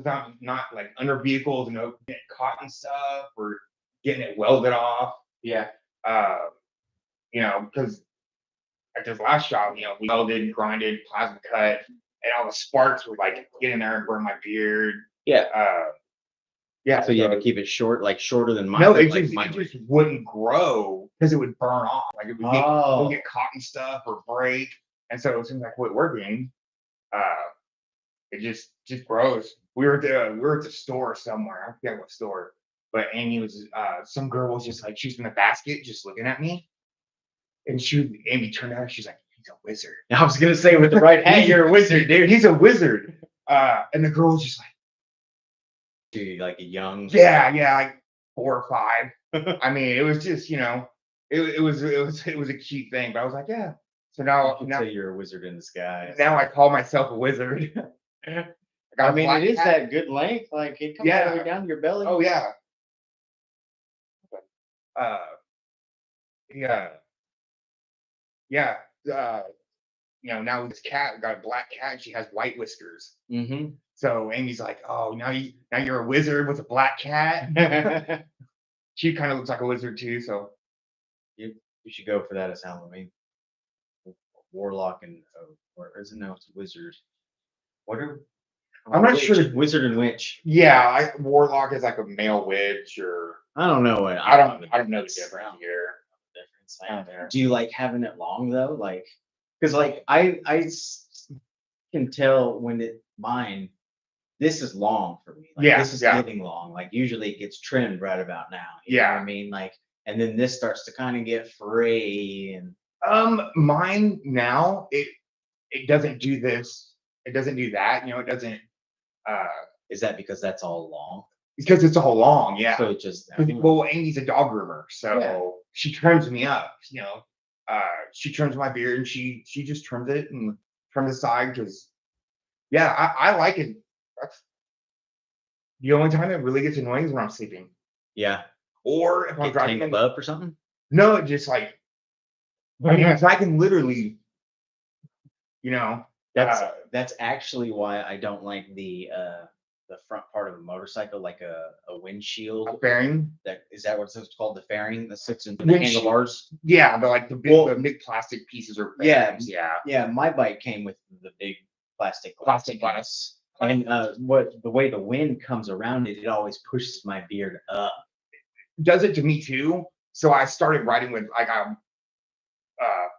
not like under vehicles, getting caught and stuff or getting it welded off. Yeah. Uh, because at this last job, we welded, grinded, plasma cut, and all the sparks would like get in there and burn my beard. Yeah. Yeah. So you had to keep it short, like shorter than mine. No, but it like just mine it was- just wouldn't grow because it would burn off. Like it would get caught and stuff or break. And so it seems like quit working. It just grows. We were at the store somewhere. I forget what store. But Amy was some girl was just like she's in the basket just looking at me. And Amy turned out and she's like, he's a wizard. I was gonna say with the right hat, you're a wizard, dude. He's a wizard. And the girl was just like, dude, like a young like 4 or 5. I mean, it was just, it was a cute thing. But I was like, yeah. So now you're a wizard in disguise. Now I call myself a wizard. I mean, it is that good length. Like it comes all the way down to your belly. Oh yeah. Yeah. Now this cat got a black cat and she has white whiskers. Mm-hmm. So Amy's like, oh, now you're a wizard with a black cat. She kind of looks like a wizard too. So you should go for that as Halloween. Warlock and or is it no? It's a wizard. What are? I'm not sure. Wizard and witch. Yeah, Warlock is like a male witch, or I don't know. I don't know the difference here. Do you like having it long though? Like, because like I can tell when mine. This is long for me. Like, this is getting long. Like usually it gets trimmed right about now. You know what I mean? Like, and then this starts to kind of get fray and. Mine now it doesn't do this. It doesn't do that. It doesn't. Is that because that's all long? Because it's all long, yeah. So it just well, Amy's a dog groomer, so she trims me up. She trims my beard and she just trims it and from the side because, I like it. That's the only time it really gets annoying is when I'm sleeping. Yeah. Or if I'm driving up or something. No, it just like. I mean, I can literally. That's actually why I don't like the front part of a motorcycle, like a windshield. A fairing? Is that what it's called? The fairing that sits in the handlebars? Yeah, the big plastic pieces are fairings. Yeah. My bike came with the big plastic glass. And the way the wind comes around it always pushes my beard up. Does it to me too. So I started riding with like I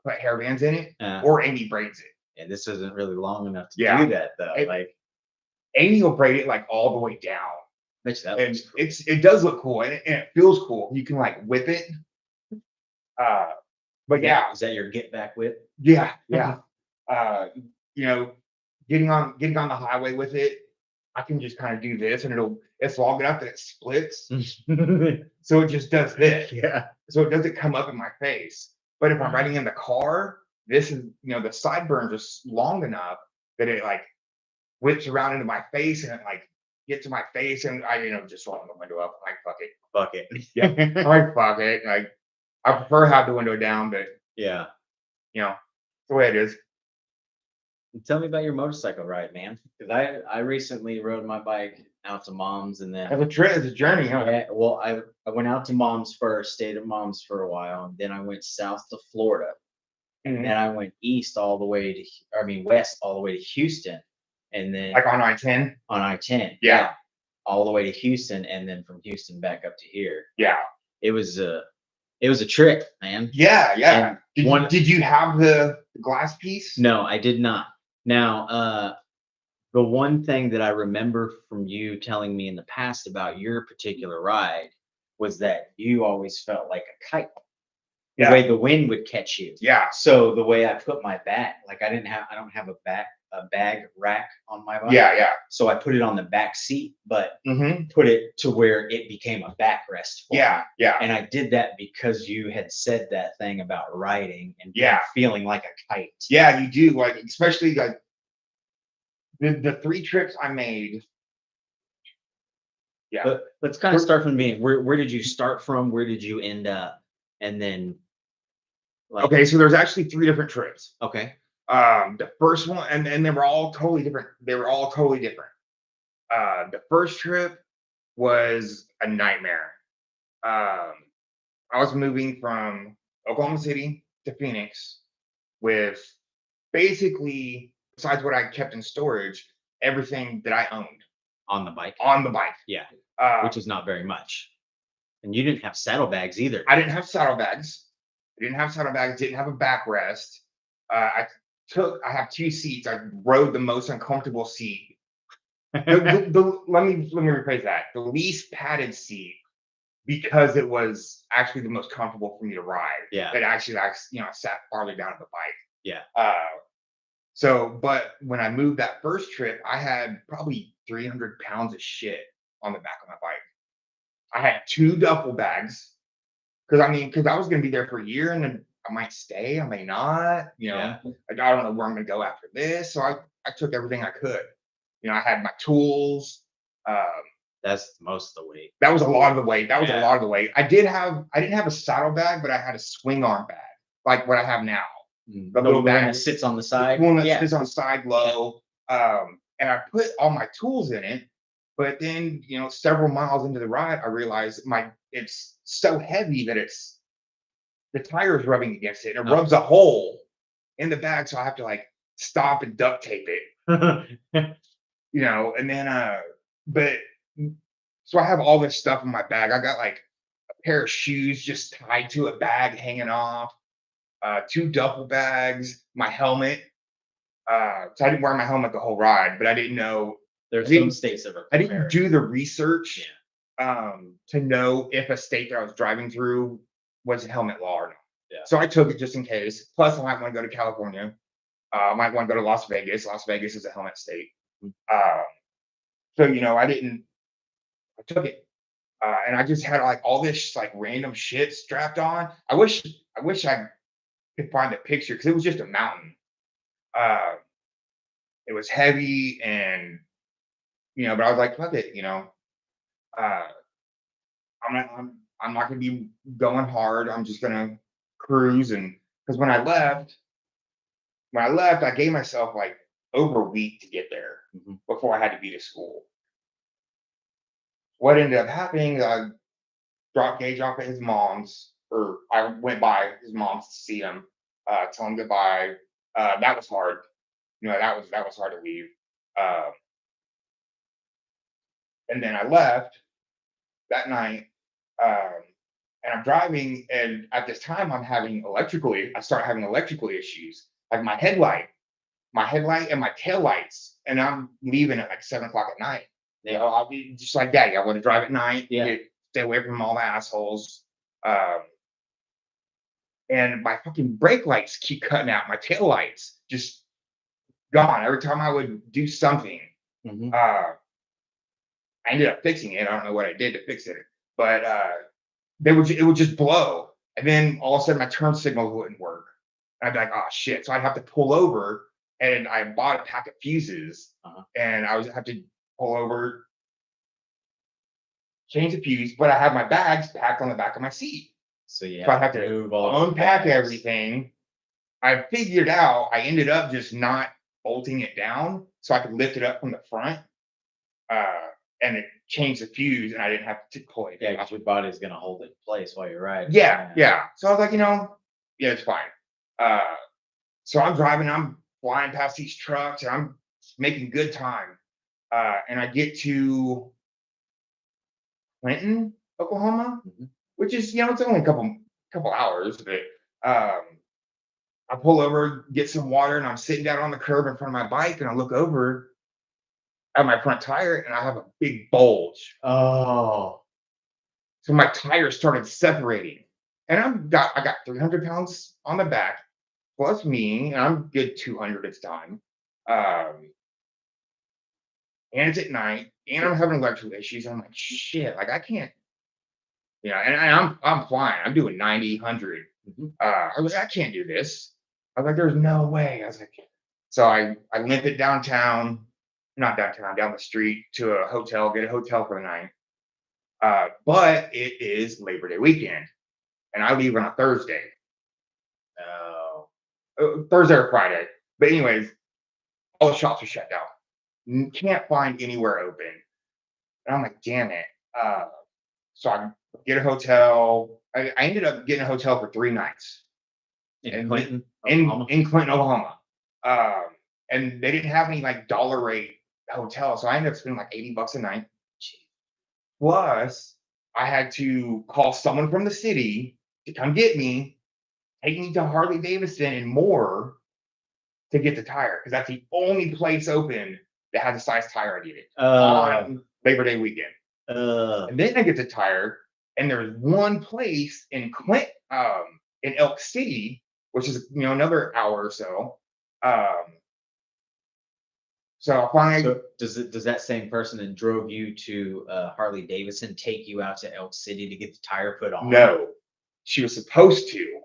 put hair bands in it, or Amy braids it. And this isn't really long enough to do that though. Like Amy will braid it like all the way down. And it does look cool and it feels cool. You can like whip it. But is that your get back whip? Yeah. Getting on the highway with it, I can just kind of do this and it's long enough that it splits. So it just does this. Yeah. So it doesn't come up in my face. But if I'm riding in the car, this is, the sideburns are long enough that it like whips around into my face and it like gets to my face and I, just roll the window up. I'm like, fuck it. Fuck it. Yeah. I'm like, fuck it. Like, I prefer to have the window down, but yeah. It's the way it is. Tell me about your motorcycle ride, man. Because I recently rode my bike out to Mom's and then it's a journey, huh? Yeah, well, I went out to Mom's first, stayed at Mom's for a while, and then I went south to Florida. And then I went west all the way to Houston. And then like on I-10? On I-10. Yeah. All the way to Houston and then from Houston back up to here. Yeah. It was a trip, man. Yeah. Did you have the glass piece? No, I did not. Now, the one thing that I remember from you telling me in the past about your particular ride was that you always felt like a kite. The way the wind would catch you. Yeah. So the way I put my bag, like I don't have a bag rack on my bike. Yeah. So I put it on the back seat, but Mm-hmm. put it to where it became a backrest. Yeah. And I did that because you had said that thing about riding and feeling like a kite. Yeah, you do. Like, especially like the 3 trips I made. Yeah. But let's kind of start from the beginning. Where did you start from? Where did you end up? And then okay, so there's actually 3 different trips. Okay. The first one, and they were all totally different. The first trip was a nightmare. Um, I was moving from Oklahoma City to Phoenix with basically, besides what I kept in storage, everything that I owned On the bike? on the bike. Yeah, Uh, which is not very much. And you didn't have saddlebags either. I didn't have saddlebags. Didn't have a backrest. I I have 2 seats. I rode the most uncomfortable seat. Let me rephrase that. The least padded seat because it was actually the most comfortable for me to ride. Yeah. It actually, I sat farther down the bike. Yeah. But when I moved that first trip, I had probably 300 pounds of shit on the back of my bike. I had 2 duffel bags because I was going to be there for a year and then I might stay, I may not. Yeah. I don't know where I'm going to go after this. So I took everything I could. I had my tools. That's most of the weight. That was a lot of the weight. Yeah. A lot of the weight. I didn't have a saddle bag, but I had a swing arm bag, like what I have now. The little bag that sits on the side. One that sits on the side low. And I put all my tools in it, but then several miles into the ride, I realized it's so heavy that the tire is rubbing against it. And it rubs a hole in the bag, so I have to like stop and duct tape it. And then but so I have all this stuff in my bag. I got like a pair of shoes just tied to a bag hanging off, 2 duffel bags, my helmet. So I didn't wear my helmet the whole ride, but I didn't know. There's some states that I didn't do the research to know if a state that I was driving through was helmet law or not. Yeah. So I took it just in case. Plus, I might want to go to California. I might want to go to Las Vegas. Las Vegas is a helmet state. So I took it, and I just had like all this like random shit strapped on. I wish I could find a picture because it was just a mountain. It was heavy, and but I was like, fuck it, I'm not gonna be going hard. I'm just gonna cruise, and because when I left, I gave myself like over a week to get there before I had to be to school. What ended up happening, I dropped Gage off at his mom's, or I went by his mom's to see him, tell him goodbye. That was hard. That was hard to leave. And then I left that night, and I'm driving, and at this time I start having electrical issues, like my headlight and my tail lights, and I'm leaving at like 7 o'clock at night. I'll be just like that. I want to drive at night. Yeah. Stay away from all the assholes. And my fucking brake lights keep cutting out. My tail lights just gone every time I would do something. I ended up fixing it. I don't know what I did to fix it, but it would just blow, and then all of a sudden my turn signal wouldn't work. And I'd be like, oh shit! So I'd have to pull over, and I bought a pack of fuses, and I would have to pull over, change the fuse, but I have my bags packed on the back of my seat. So I have to unpack everything. I figured out, I ended up just not bolting it down so I could lift it up from the front, and it changed the fuse, and I didn't have to pull it. Yeah, because your body's going to hold it in place while you're riding. Yeah. So I was like, yeah, it's fine. So I'm driving, I'm flying past these trucks, and I'm making good time. And I get to Clinton, Oklahoma, which is, it's only a couple hours, but I pull over, get some water, and I'm sitting down on the curb in front of my bike, and I look over at my front tire, and I have a big bulge. Oh. So my tire started separating, and I got 300 pounds on the back, plus me, and I'm good 200 at the time. And it's at night, and I'm having electrical issues. I'm like, shit, like I can't, and I'm flying. I'm doing 90, 100. I was like, I can't do this. I was like, there's no way. I was like, so I limp it downtown, not downtown, down the street to a hotel, get a hotel for the night. But it is Labor Day weekend, and I leave on a Thursday. Thursday or Friday. But anyways, all the shops are shut down. Can't find anywhere open. And I'm like, damn it. So I get a hotel. I ended up getting a hotel for 3 nights In Clinton, in Clinton, Oklahoma. Um, and they didn't have any like dollar rate hotels, so I ended up spending like $80 a night. Plus, I had to call someone from the city to come get me, take me to Harley Davidson and more to get the tire because that's the only place open that had the size tire I needed on Labor Day weekend. And then I get the tire, and there's one place in in Elk City, which is another hour or so. So I finally. So does that same person that drove you to Harley Davidson take you out to Elk City to get the tire put on? No, she was supposed to.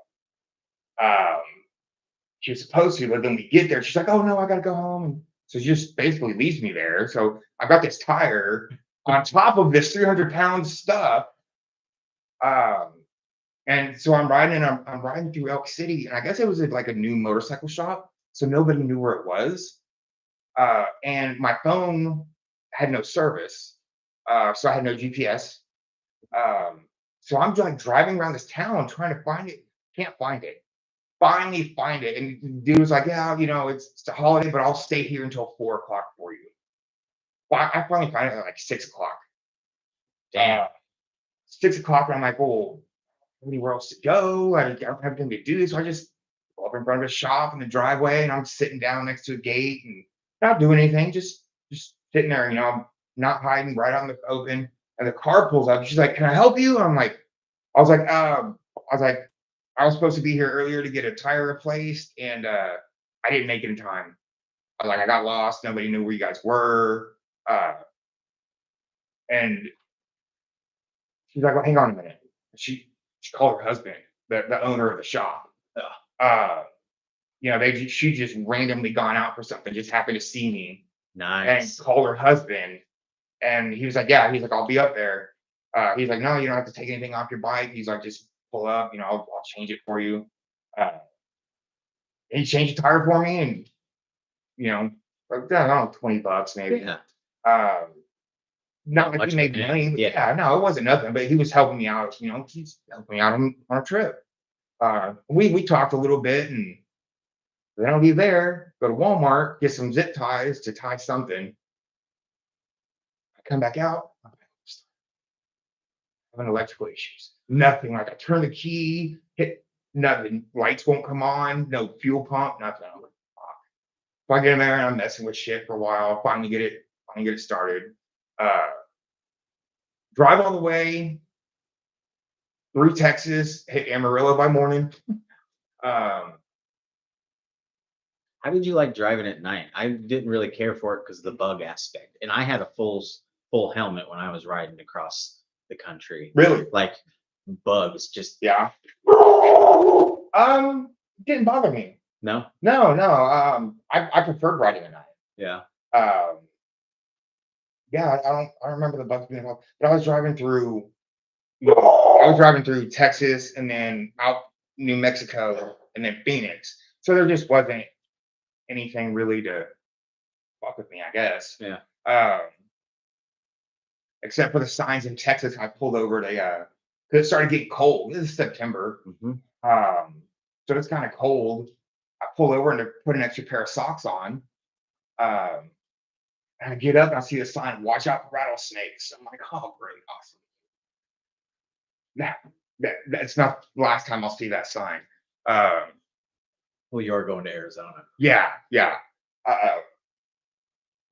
But then we get there, she's like, "Oh no, I gotta go home." So she just basically leaves me there. So I got this tire on top of this 300-pound stuff. And so I'm riding through Elk City, and I guess it was like a new motorcycle shop, so nobody knew where it was. And my phone had no service, so I had no GPS. So I'm like driving around this town trying to find it, can't find it. Finally find it, and the dude was like, "Yeah, it's a holiday, but I'll stay here until 4 o'clock for you." I finally find it at like 6 o'clock. Damn. 6 o'clock, and I'm like, "Well, anywhere else to go? I don't have anything to do." So I just go up in front of a shop in the driveway, and I'm sitting down next to a gate and not doing anything, just sitting there, not hiding, right on the open. And the car pulls up. She's like, "Can I help you?" And I was like, I was supposed to be here earlier to get a tire replaced, and I didn't make it in time. I got lost. Nobody knew where you guys were. And she's like, "Well, hang on a minute." She called her husband, the owner of the shop. She just randomly gone out for something, just happened to see me. Nice. And called her husband, and he was like, "Yeah." He's like, "I'll be up there." He's like, "No, you don't have to take anything off your bike." He's like, "Just pull up, I'll change it for you." He changed the tire for me, and like, I don't know, $20 maybe. Yeah. Not like he made money. Yeah, no, it wasn't nothing, but he was helping me out. He's helping me out on a trip. We talked a little bit, and then I'll be there. Go to Walmart, get some zip ties to tie something. I come back out. I'm having electrical issues. Nothing. Like I turn the key, hit nothing. Lights won't come on. No fuel pump. Nothing. I'm like, fuck. So I get in there and I'm messing with shit for a while. Finally get it started. Drive all the way through Texas. Hit Amarillo by morning. How did you like driving at night? I didn't really care for it because of the bug aspect, and I had a full helmet when I was riding across the country. Really? Like bugs, just yeah. Didn't bother me. No. I preferred riding at night. Yeah. Yeah, I don't remember the bugs being involved, but I was driving through. I was driving through Texas and then out New Mexico and then Phoenix, so there just wasn't anything really to fuck with me, I guess. Yeah. Except for the signs in Texas, I pulled over to because it started getting cold. This is September. Mm-hmm. So it's kind of cold. I pull over and to put an extra pair of socks on. And I get up and I see the sign, "Watch out for rattlesnakes." I'm like, "Oh, great, awesome." That's not the last time I'll see that sign. Well, you are going to Arizona. Yeah. But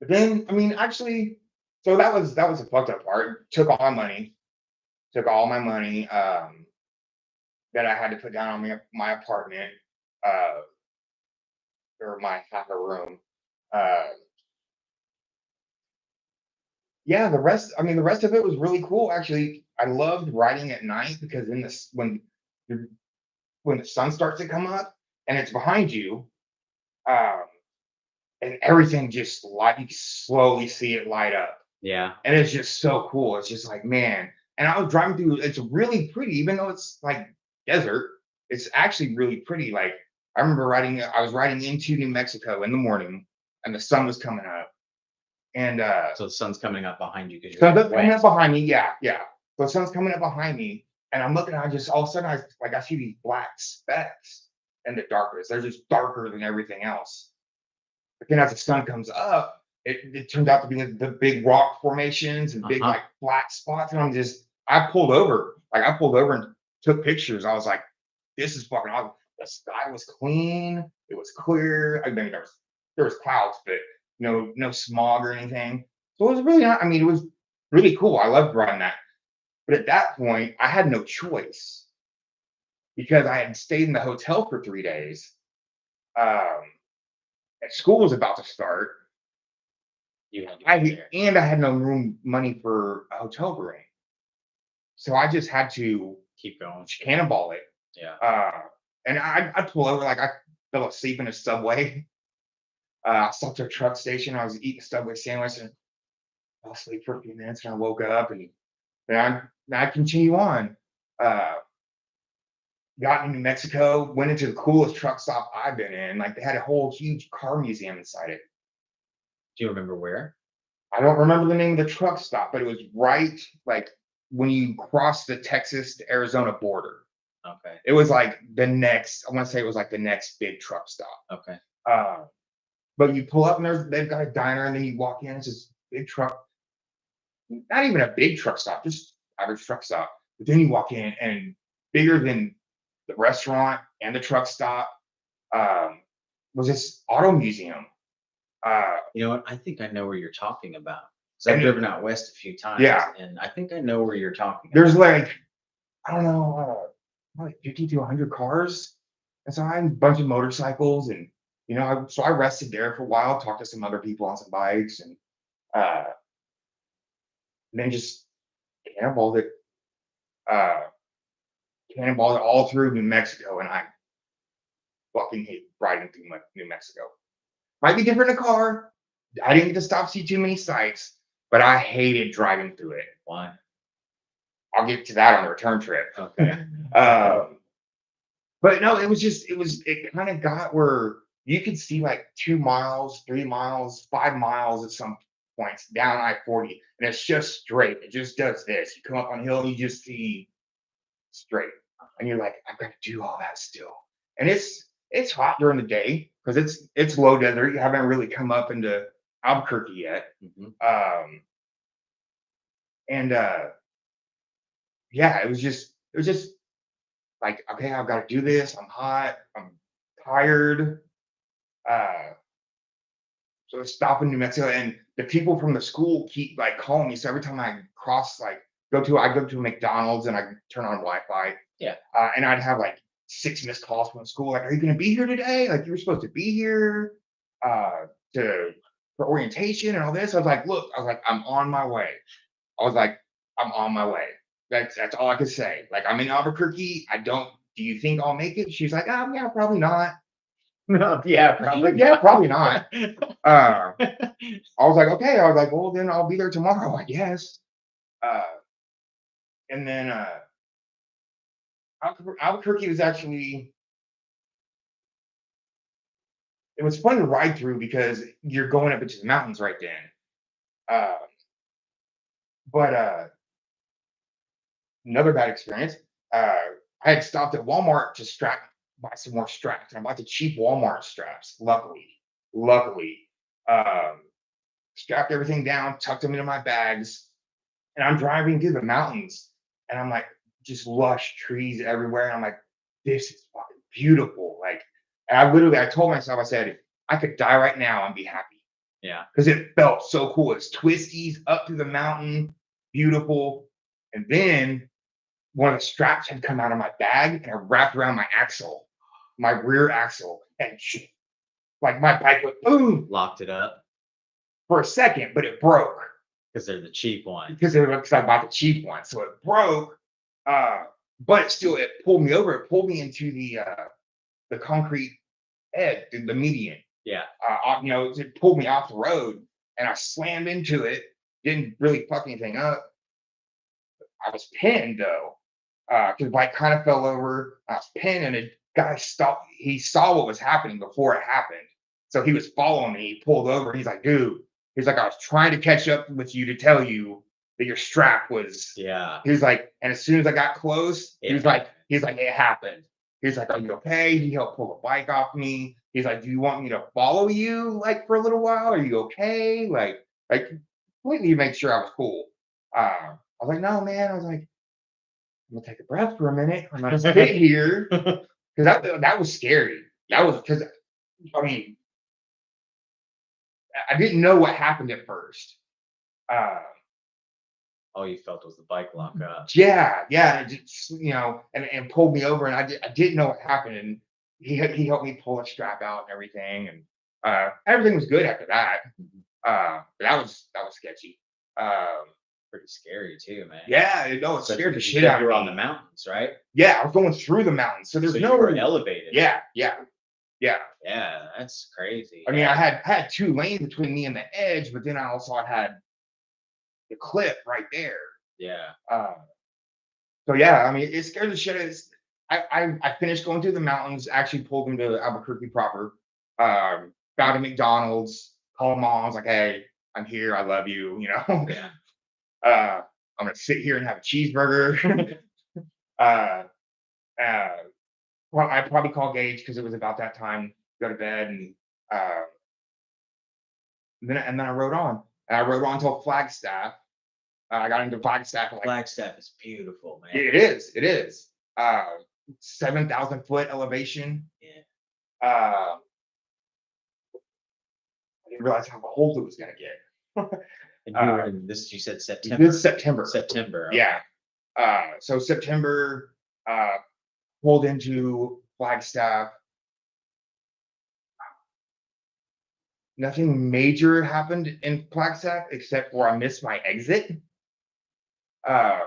then, I mean, actually, so that was the fucked up part. Took all my money. That I had to put down on my apartment, or my half a room. Yeah, the rest of it was really cool. Actually, I loved riding at night because when the sun starts to come up and it's behind you, um, and everything just like you slowly see it light up. Yeah. And it's just so cool. It's just like, man. And I was driving through, it's really pretty, even though it's like desert, it's actually really pretty. Like I remember I was riding into New Mexico in the morning and the sun was coming up. And so the sun's coming up behind you because sun's coming up behind me. Yeah. So the sun's coming up behind me, and I'm looking. I just all of a sudden I see these black specks in the darkness. They're just darker than everything else. But then as the sun comes up, it turned out to be the big rock formations and big like black spots. And I pulled over. Like I pulled over and took pictures. I was like, this is fucking awesome. The sky was clean. It was clear. I mean, there was clouds, but no smog or anything. So it was really not, I mean, it was really cool. I loved running that. But at that point, I had no choice because I had stayed in the hotel for 3 days. And school was about to start. I had no money for a hotel room. So I just had to keep going, cannonball it. Yeah. And I'd pull over, like I fell asleep in a Subway. I stopped at a truck station. I was eating a Subway sandwich and fell asleep for a few minutes. And I woke up and I continue on. Got into New Mexico, went into the coolest truck stop I've been in. Like they had a whole huge car museum inside it. Do you remember where? I don't remember the name of the truck stop, but it was right like when you cross the Texas to Arizona border. Okay. It was like I want to say it was like the next big truck stop. Okay. But you pull up and they've got a diner, and then you walk in, it's this big truck, not even a big truck stop, just average truck stop. But then you walk in, and bigger than the restaurant and the truck stop was this auto museum. You know what? I think I know where you're talking about. I've driven out west a few times. Yeah. And I think I know where you're talking about. There's like, I don't know, like 50 to 100 cars. And so I had a bunch of motorcycles, and so I rested there for a while, talked to some other people on some bikes, and then just cannonballed it. Cannonballed it all through New Mexico, and I fucking hate riding through New Mexico. Might be different in a car. I didn't get to stop see too many sights, but I hated driving through it. Why? I'll get to that on the return trip. Okay. But no, it kind of got where you could see like 2 miles, 3 miles, 5 miles at some points down I-40, and it's just straight. It just does this. You come up on a hill and you just see straight, and you're like, I've got to do all that still. And it's hot during the day because it's low desert. You haven't really come up into Albuquerque yet. Mm-hmm. Yeah, it was just like, okay, I've got to do this. I'm hot. I'm tired. So I stop in New Mexico, and the people from the school keep like calling me. So every time I cross, like I go to a McDonald's and I turn on Wi-Fi. Yeah. And I'd have like 6 missed calls from the school. Like, are you going to be here today? Like, you were supposed to be here for orientation and all this. I was like, I'm on my way. I was like, I'm on my way. That's all I could say. Like, I'm in Albuquerque. Do you think I'll make it? She's like, yeah, probably not. No, yeah, probably. Yeah, probably not. I was like, okay. I was like, well, then I'll be there tomorrow, I guess. And then Albuquerque was actually, it was fun to ride through because you're going up into the mountains right then. But another bad experience. I had stopped at Walmart to buy some more straps, and I bought the cheap Walmart straps. Luckily, strapped everything down, tucked them into my bags, and I'm driving through the mountains, and I'm like, just lush trees everywhere, and I'm like, this is fucking beautiful. Like, and I told myself, I said, I could die right now and be happy. Yeah, because it felt so cool. It's twisties up through the mountain, beautiful, and then one of the straps had come out of my bag, and I wrapped around my axle, my rear axle, and like my bike went boom. Locked it up for a second, but it broke. Because they're the cheap ones. Because I bought the cheap one. So it broke. But still, it pulled me over. It pulled me into the concrete edge, the median. Yeah. It pulled me off the road, and I slammed into it. Didn't really fuck anything up. I was pinned though. Because the bike kind of fell over. I was pinned, and a guy stopped. He saw what was happening before it happened. So he was following me. He pulled over, and he's like, dude, He's like, I was trying to catch up with you to tell you that your strap was. Yeah. He's like, and as soon as I got close, he's like, it happened. He's like, are you okay? He helped pull the bike off me. He's like, do you want me to follow you like for a little while? Are you okay? Like completely make sure I was cool. I was like, no, man. I was like, I'm gonna take a breath for a minute. I'm gonna sit here because that was scary. That was because I mean I didn't know what happened at first. All you felt was the bike lock up. Yeah, it just, and pulled me over, and I didn't know what happened, and he helped me pull the strap out and everything, and everything was good after that. But that was sketchy. Pretty scary too, man. Yeah, it scared the shit out of me. You were on the mountains, right? Yeah, I was going through the mountains, so there's you were elevated. Yeah. Yeah, that's crazy. I mean, I had 2 lanes between me and the edge, but then I also had the cliff right there. Yeah. So yeah, I mean, it scared the shit out of. I finished going through the mountains. Actually, pulled into Albuquerque proper. Found a McDonald's. Called mom. I was like, "Hey, I'm here. I love you." Yeah. I'm gonna sit here and have a cheeseburger. Well, I probably called Gage because it was about that time to go to bed, and then I rode on. And I rode on until Flagstaff. I got into Flagstaff. Flagstaff is beautiful, man. It is. 7,000 foot elevation. Yeah. I didn't realize how cold it was gonna get. And you were in this. You said September. This September. September. Okay. Yeah. So September. Pulled into Flagstaff. Nothing major happened in Flagstaff except for I missed my exit. I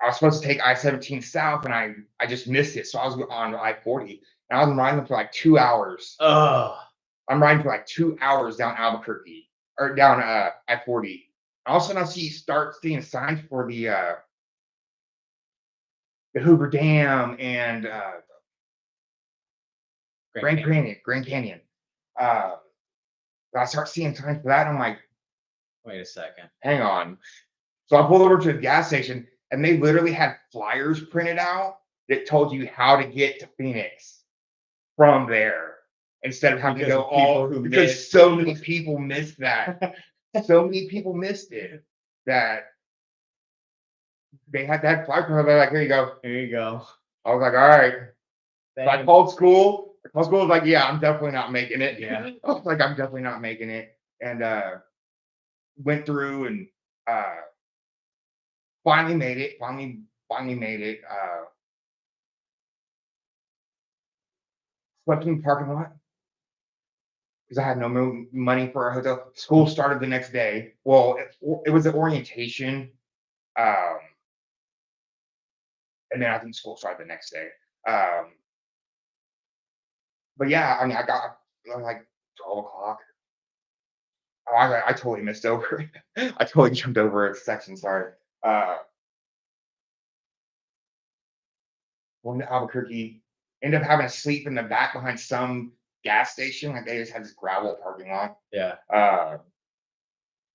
was supposed to take I-17 south, and I just missed it. So I was on I-40, and I was riding for like 2 hours. Oh. I'm riding for like 2 hours down Albuquerque or down I-40. All of a sudden, start seeing signs for the Hoover Dam and Grand Canyon. I start seeing signs for that, and I'm like, wait a second. Hang on. So I pulled over to the gas station, and they literally had flyers printed out that told you how to get to Phoenix from there instead of having to go because so many people missed that. So many people missed it that they had that flyer printed. They're like, here you go. Here you go. I was like, all right. So I called school. My school was like, yeah, I'm definitely not making it. Yeah. I was like, I'm definitely not making it. And went through and finally made it. Finally made it. Slept in the parking lot because I had no money for a hotel. School started the next day. Well, it was an orientation. And then I think school started the next day. But yeah, I mean, I got like 12 o'clock. Oh, I totally missed over. I totally jumped over a section. Sorry. Going to Albuquerque, ended up having to sleep in the back behind some gas station. Like they just had this gravel parking lot. Yeah.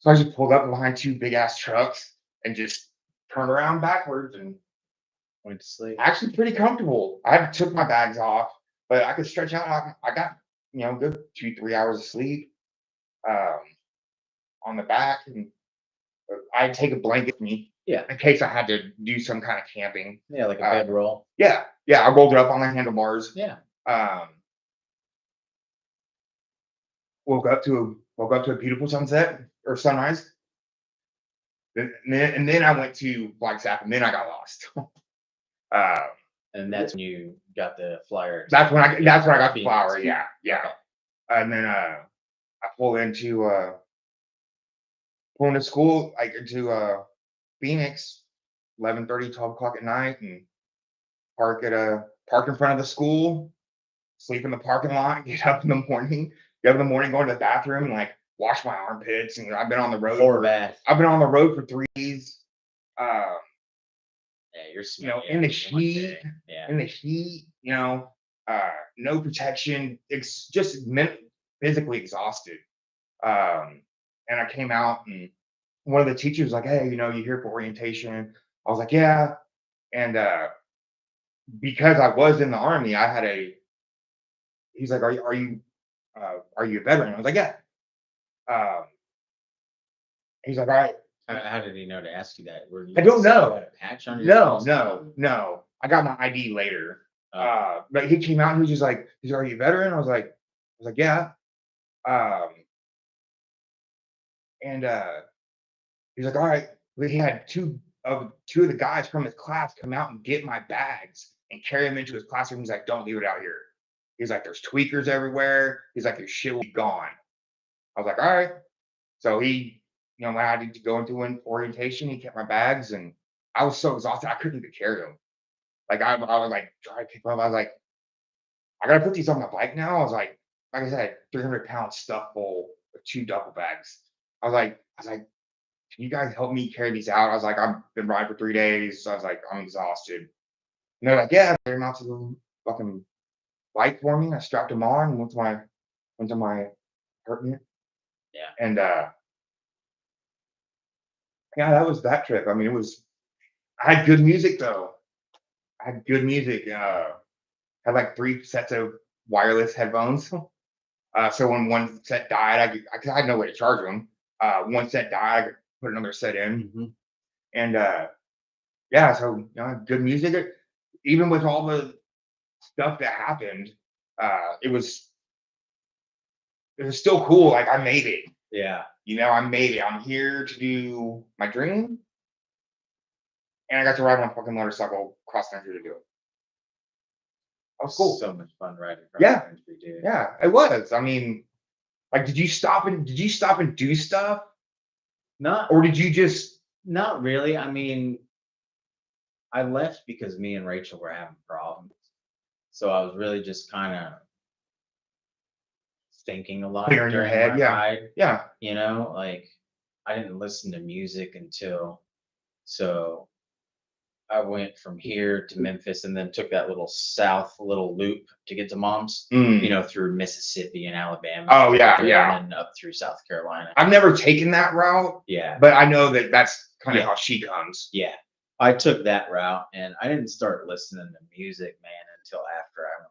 So I just pulled up behind 2 big ass trucks and just turned around backwards and went to sleep. Actually, pretty comfortable. I took my bags off, but I could stretch out. I got good 2-3 hours of sleep on the back, and I'd take a blanket with me. Yeah. In case I had to do some kind of camping. Yeah, like a bedroll. Yeah. I rolled it up on the handlebars. Yeah. Woke up to a beautiful sunset or sunrise. And then I went to Flagstaff, and then I got lost. And that's when you got the flyer. That's when I got the flower. Yeah. And then I pulled into school, like into Phoenix, 11:30, 12 o'clock at night, and park in front of the school, sleep in the parking lot, get up in the morning, go to the bathroom and like wash my armpits. And I've been on the road. I've been on the road for 3 days. Yeah, you're in the heat. In the heat, no protection. It's just physically exhausted. and I came out, and one of the teachers was like, "Hey, you here for orientation?" I was like, "Yeah." And because I was in the army, I had a. He's like, are you a veteran?" I was like, "Yeah." Um, he's like, "All right." How did he know to ask you that? I don't know. A patch on your No, chest? no. I got my ID later. Oh. But he came out and he was just like, "Are you a veteran?" I was like, "Yeah." Um, and he's like, "All right." Well, he had two of the guys from his class come out and get my bags and carry them into his classroom. He's like, "Don't leave it out here." He's like, "There's tweakers everywhere." He's like, "Your shit will be gone." I was like, "All right." So he, when I had to go into an orientation, he kept my bags, and I was so exhausted I couldn't even carry them. Like I was like trying to pick them up. I was like, "I gotta put these on my bike now." I was like I said, 300 pounds stuffed full with two duffel bags. I was like, "Can you guys help me carry these out?" I was like, "I've been riding for 3 days." So I was like, "I'm exhausted." And they're like, "Yeah, carry them out to the fucking bike for me." I strapped them on and went to my apartment. Yeah. And yeah, that was that trip. I mean, I had good music though. I had good music. Had like 3 sets of wireless headphones. So when one set died, I had no way to charge them. One set died, I could put another set in. Mm-hmm. And yeah, so good music. Even with all the stuff that happened, it was still cool. Like I made it. Yeah. I made it. I'm here to do my dream, and I got to ride my fucking motorcycle cross country to do it. That was cool. So much fun riding cross Yeah. country, dude. Yeah, it was. I mean, like, did you stop and do stuff, Not or did you just? not really. I mean, I left because me and Rachel were having problems. So I was really just kind of thinking a lot Clear in your during head, my yeah. ride. Yeah. Like I didn't listen to music until so I went from here to Memphis and then took that little loop to get to mom's, Mm. through Mississippi and Alabama. Oh yeah, yeah. And then up through South Carolina. I've never taken that route. Yeah. But I know that that's kind of how she comes. Yeah. I took that route and I didn't start listening to music, man, until after I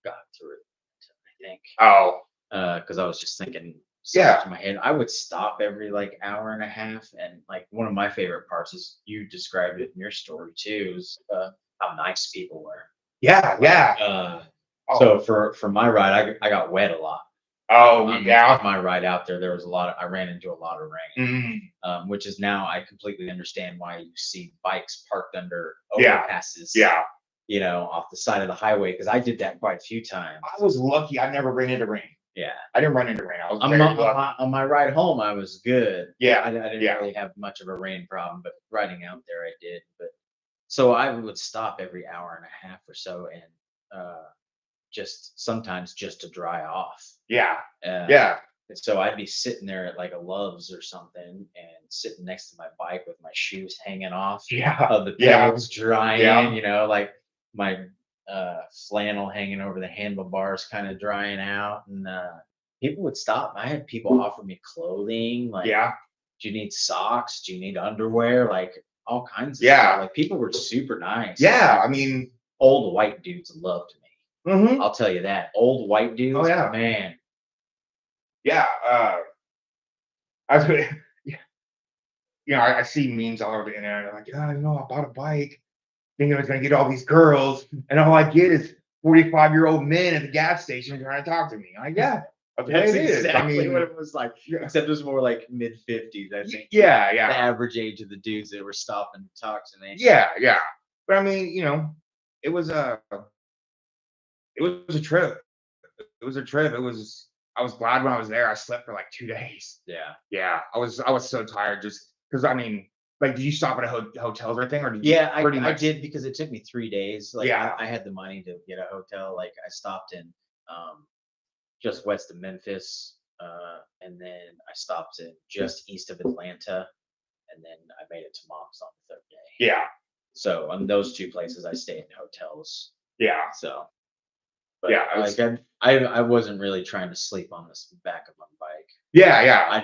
got through it, I think. Oh. Because I was just thinking Yeah. in my head. I would stop every like hour and a half, and like one of my favorite parts is you described it in your story too, is how nice people were. Yeah, yeah. So for my ride, I got wet a lot. Oh, yeah. On my ride out there was I ran into a lot of rain, which is now I completely understand why you see bikes parked under overpasses. Yeah. Off the side of the highway, because I did that quite a few times. I was lucky. I never ran into rain. Yeah. I didn't run into rain. I was very lucky. On my ride home, I was good. Yeah. I didn't really have much of a rain problem, but riding out there, I did. But so I would stop every hour and a half or so, and just sometimes just to dry off. Yeah. Yeah. And so I'd be sitting there at like a Love's or something, and sitting next to my bike with my shoes hanging off. Yeah. Of the pedals drying. Yeah. Like my flannel hanging over the handlebars kind of drying out, and people would stop. I had people offer me clothing, like, do you need socks? Do you need underwear? Like all kinds of stuff. Like people were super nice. Yeah, I mean, old white dudes loved me. Mm-hmm. I'll tell you that. Old white dudes, oh yeah, man. Yeah, I I see memes all over the internet. Like, I bought a bike, thinking I was gonna get all these girls, and all I get is 45-year-old men at the gas station trying to talk to me. I'm like, yeah, that's exactly what it was like. Except it was more like mid-50s, I think. Yeah. The average age of the dudes that were stopping to talk to me. Yeah. But I mean, it was a trip. It was a trip. I was glad when I was there. I slept for like 2 days. Yeah. I was so tired just because I mean, like, did you stop at a hotels or anything, or did you? Yeah, I did, because it took me 3 days. Like, I had the money to get a hotel. Like, I stopped in just west of Memphis, and then I stopped in just east of Atlanta, and then I made it to mom's on the 3rd day. Yeah. So on those 2 places, I stayed in hotels. Yeah. So But Yeah, like I wasn't really trying to sleep on this back of my bike. yeah. I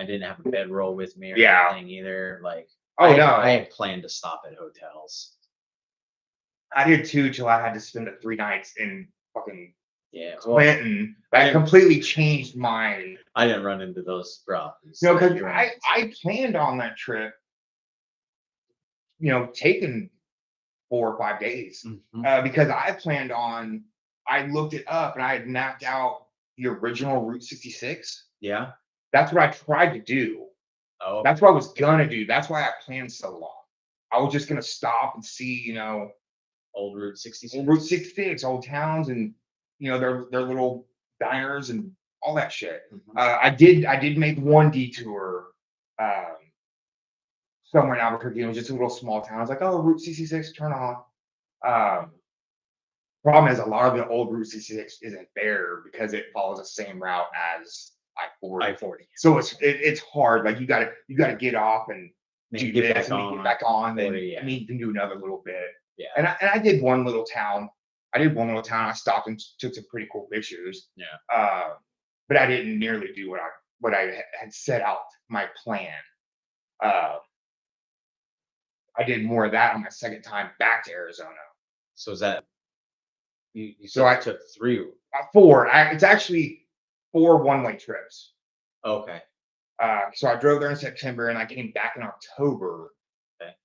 didn't have a bedroll with me or Yeah. anything either. Like Oh I no, had planned to stop at hotels. I did too till I had to spend the 3 nights in fucking Yeah, Clinton. That completely changed my. I didn't run into those problems. No, because I planned on that trip, taking 4 or 5 days, because I looked it up and I had mapped out the original Route 66. Yeah. That's what I tried to do. Oh. That's what I was gonna do. That's why I planned so long. I was just gonna stop and see, old Route 66. Route 66, old towns, and their little diners and all that shit. I did make one detour um, somewhere in Albuquerque. It was just a little small town. I was like, oh, Route 66, turn on. Um, Problem is, a lot of the old Route 66 isn't there because it follows the same route as I-40. I-40. So it's hard. Like you gotta get off and do get this and get back on. Then yeah. you can do another little bit. Yeah. And I did one little town. I stopped and took some pretty cool pictures. Yeah. But I didn't nearly do what I had set out my plan. I did more of that on my second time back to Arizona. So is that you said So I took 3? 4. It's actually 4 one-way trips. Okay. So I drove there in September and I came back in October. Okay.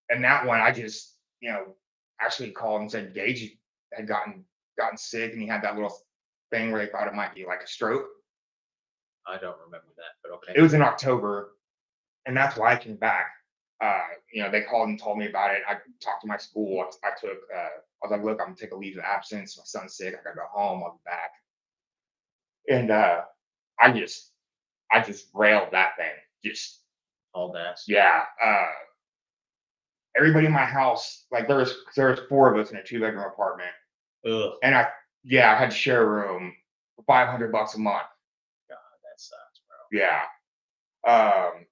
And that one I just, actually called and said Gage had gotten sick and he had that little thing where they thought it might be like a stroke. I don't remember that, but okay. It was in October, and that's why I came back. They called and told me about it. I talked to my school. I was like, look, I'm gonna take a leave of absence. My son's sick. I gotta go home. I'll be back. And I just railed that thing. Just all that. Yeah. Everybody in my house, like there was 4 of us in a 2-bedroom apartment. Ugh. And I had to share a room for $500 a month. God, that sucks, bro. Yeah.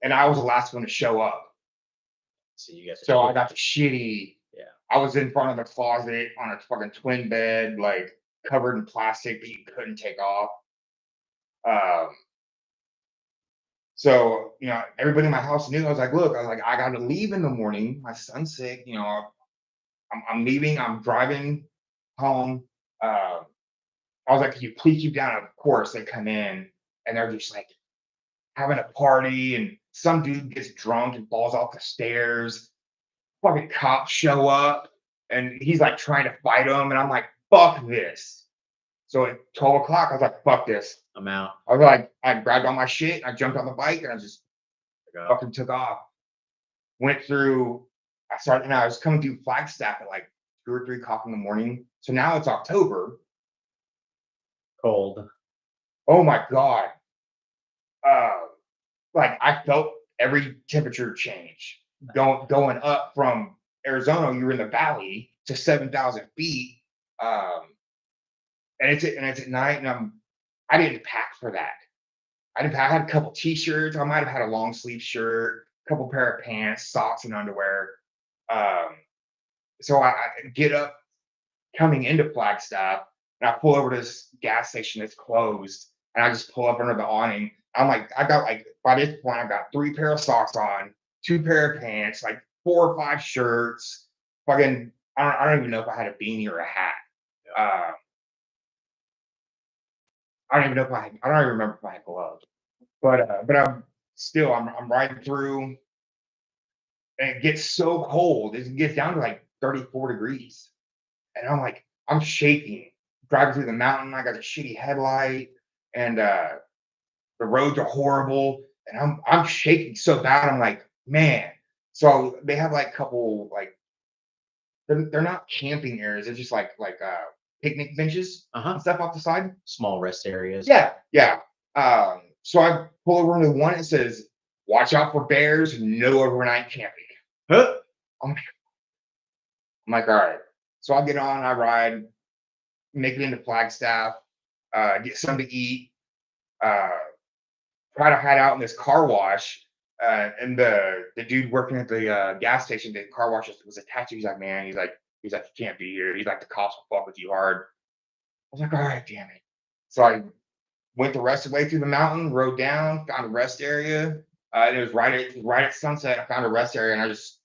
And I was the last one to show up. So I got the shitty. Yeah. I was in front of the closet on a fucking twin bed, like covered in plastic that you couldn't take off. So, everybody in my house knew. I was like, look, I got to leave in the morning. My son's sick. I'm leaving. I'm driving home. I was like, can you please keep down? Of course, they come in and they're just like having a party, and some dude gets drunk and falls off the stairs. Fucking cops show up and he's like trying to fight them. And I'm like, fuck this. So at 12 o'clock, I was like, fuck this. I'm out. I was like, I grabbed all my shit, I jumped on the bike, and I just fucking took off. Went through, I was coming through Flagstaff at like 2 or 3 o'clock in the morning. So now it's October. Cold. Oh my God. Like I felt every temperature change. Going up from Arizona, you were in the valley to 7,000 feet. And it's at night, and I didn't pack for that. I had a couple t-shirts. I might have had a long sleeve shirt, a couple pair of pants, socks, and underwear. So I get up coming into Flagstaff, and I pull over to this gas station that's closed, and I just pull up under the awning. I'm like, by this point, I've got 3 pair of socks on, 2 pair of pants, like 4 or 5 shirts. Fucking, I don't even know if I had a beanie or a hat. I don't even remember if I had gloves. But I'm riding through, and it gets so cold. It gets down to like 34 degrees. And I'm shaking. Driving through the mountain, I got a shitty headlight, and the roads are horrible, and I'm shaking so bad. I'm like, man. So they have like a couple, like they're not camping areas. They're just like picnic benches and stuff off the side. Small rest areas. Yeah. So I pull over into one. It says, "Watch out for bears. No overnight camping." Huh? I'm like, all right. So I get on. I ride. Make it into Flagstaff. Get something to eat. Try to hide out in this car wash. And the dude working at the gas station, the car wash was attached. He's like, man, he's like, He's like, you can't be here. He's like, the cops will fuck with you hard. I was like, all right, damn it. So I went the rest of the way through the mountain, rode down, found a rest area. It was right at sunset. I found a rest area, and I just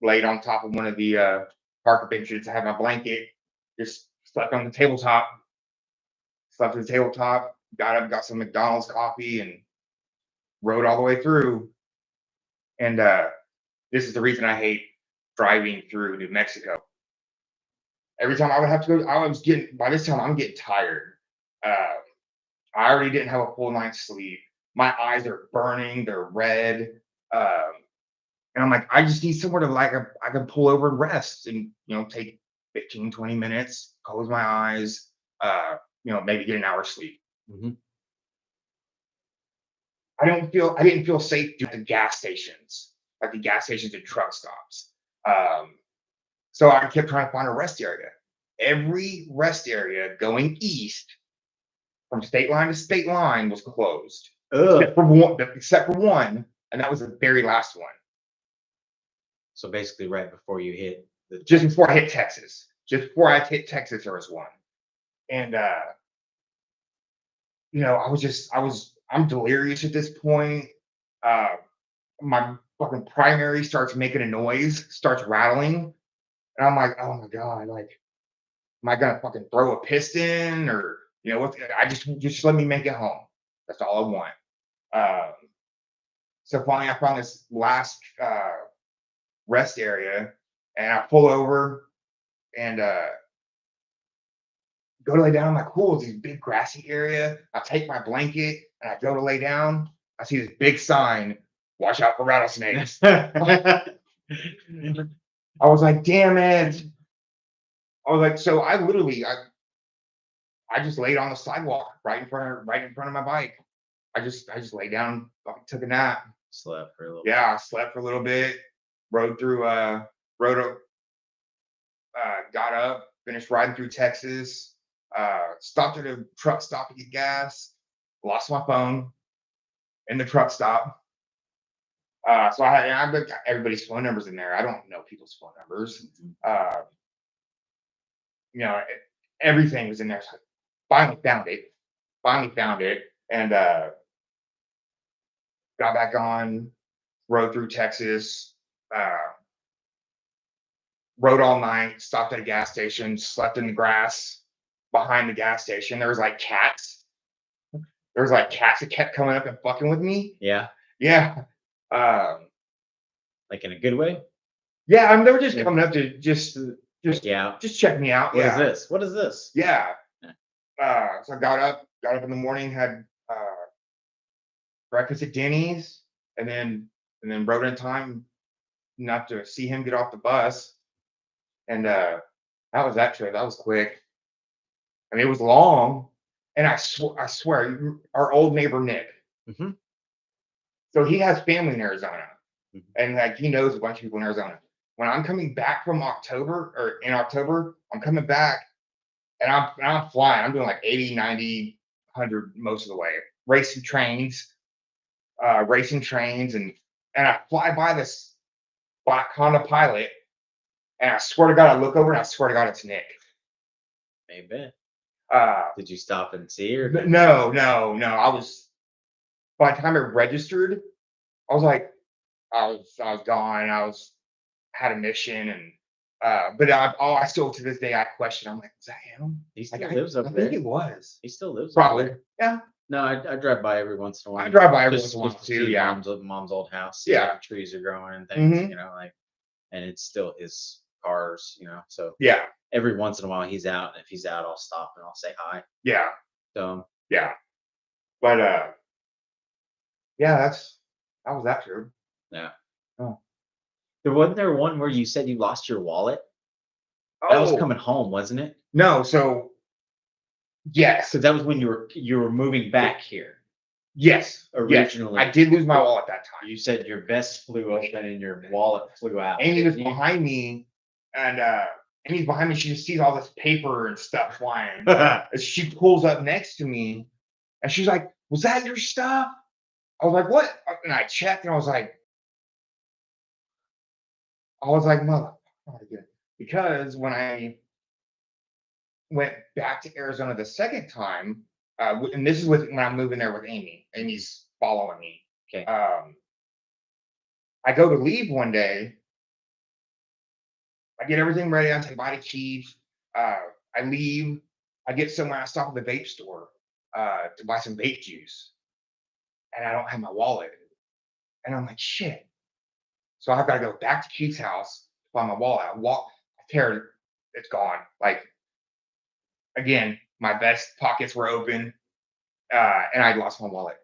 laid on top of one of the park benches. I had my blanket, just slept on the tabletop. Slept at the tabletop. Got up, got some McDonald's coffee, and rode all the way through. And this is the reason I hate driving through New Mexico. Every time I would have to go, by this time I'm getting tired. I already didn't have a full night's sleep. My eyes are burning, they're red. And I'm like, I just need somewhere to I can pull over and rest and, take 15, 20 minutes, close my eyes, maybe get an hour's sleep. Mm-hmm. I didn't feel safe at the gas stations, like the gas stations and truck stops. So I kept trying to find a rest area. Every rest area going east from state line to state line was closed. Except for one, and that was the very last one. So basically right before you hit just before I hit Texas. Just before I hit Texas, there was one. And I'm delirious at this point. My fucking primary starts making a noise, starts rattling. And I'm like, oh my God, like, am I gonna fucking throw a piston or what? I just let me make it home. That's all I want. So finally I found this last rest area, and I pull over and go to lay down. I'm like, cool, it's this big grassy area. I take my blanket and I go to lay down. I see this big sign, watch out for rattlesnakes. I was like, damn it. I was like, so I literally, I just laid on the sidewalk right in front of my bike. I just laid down, took a nap. Slept for a little bit. Yeah, I slept for a little bit. Rode through, got up, finished riding through Texas. Stopped at a truck stop to get gas. Lost my phone in the truck stop. So I've got everybody's phone numbers in there. I don't know people's phone numbers. Everything was in there. So I finally found it, and got back on, rode through Texas, rode all night, stopped at a gas station, slept in the grass behind the gas station. There was like cats. That kept coming up and fucking with me. Yeah. Yeah. Like in a good way? Yeah, I mean, they were just coming up to just check me out. What is this? What is this? Yeah. So I got up in the morning, had breakfast at Denny's, and then rode in time not to see him get off the bus. And that was that trip. That was quick. I mean, it was long. And I swear, our old neighbor Nick. Mm-hmm. So he has family in Arizona, and like he knows a bunch of people in Arizona. When I'm coming back from October, I'm coming back, and I'm flying. I'm doing like 80, 90, 100 most of the way, racing trains, and I fly by this black Honda Pilot, and I swear to God, I look over and I swear to God, it's Nick. Maybe. Did you stop and see or? No. I was, by the time it registered, I was like, I was gone. Had a mission, and but I still to this day I question. I'm like, is that him? He still lives up there. I think it was. He still lives probably. Up there. Yeah. No, I drive by every once in a while. I drive by every once in a while too. Yeah. Mom's old house. Yeah. Trees are growing and things. Mm-hmm. And it's still his cars. So yeah. Every once in a while he's out, and if he's out, I'll stop and I'll say hi. Yeah. So yeah. But yeah, that was that true. Yeah. Oh. Wasn't there one where you said you lost your wallet? That was coming home, wasn't it? No, so yes. So that was when you were moving back here. Yes. Originally. Yes. I did lose my wallet that time. You said your vest flew open and your wallet flew out. Amy was behind me, and Amy's behind me. She just sees all this paper and stuff flying. She pulls up next to me, and she's like, "Was that your stuff?" I was like, "What?" And I checked, and I was like, "Mother." because when I went back to Arizona the second time, and this is when I'm moving there with Amy. Amy's following me. Okay. I go to leave one day. I get everything ready. I say bye to Chief. I leave. I get somewhere. I stop at the vape store to buy some vape juice, and I don't have my wallet. And I'm like, shit. So I've got to go back to Chief's house to find my wallet. I tear it. It's gone. Like, again, my vest pockets were open, and I lost my wallet.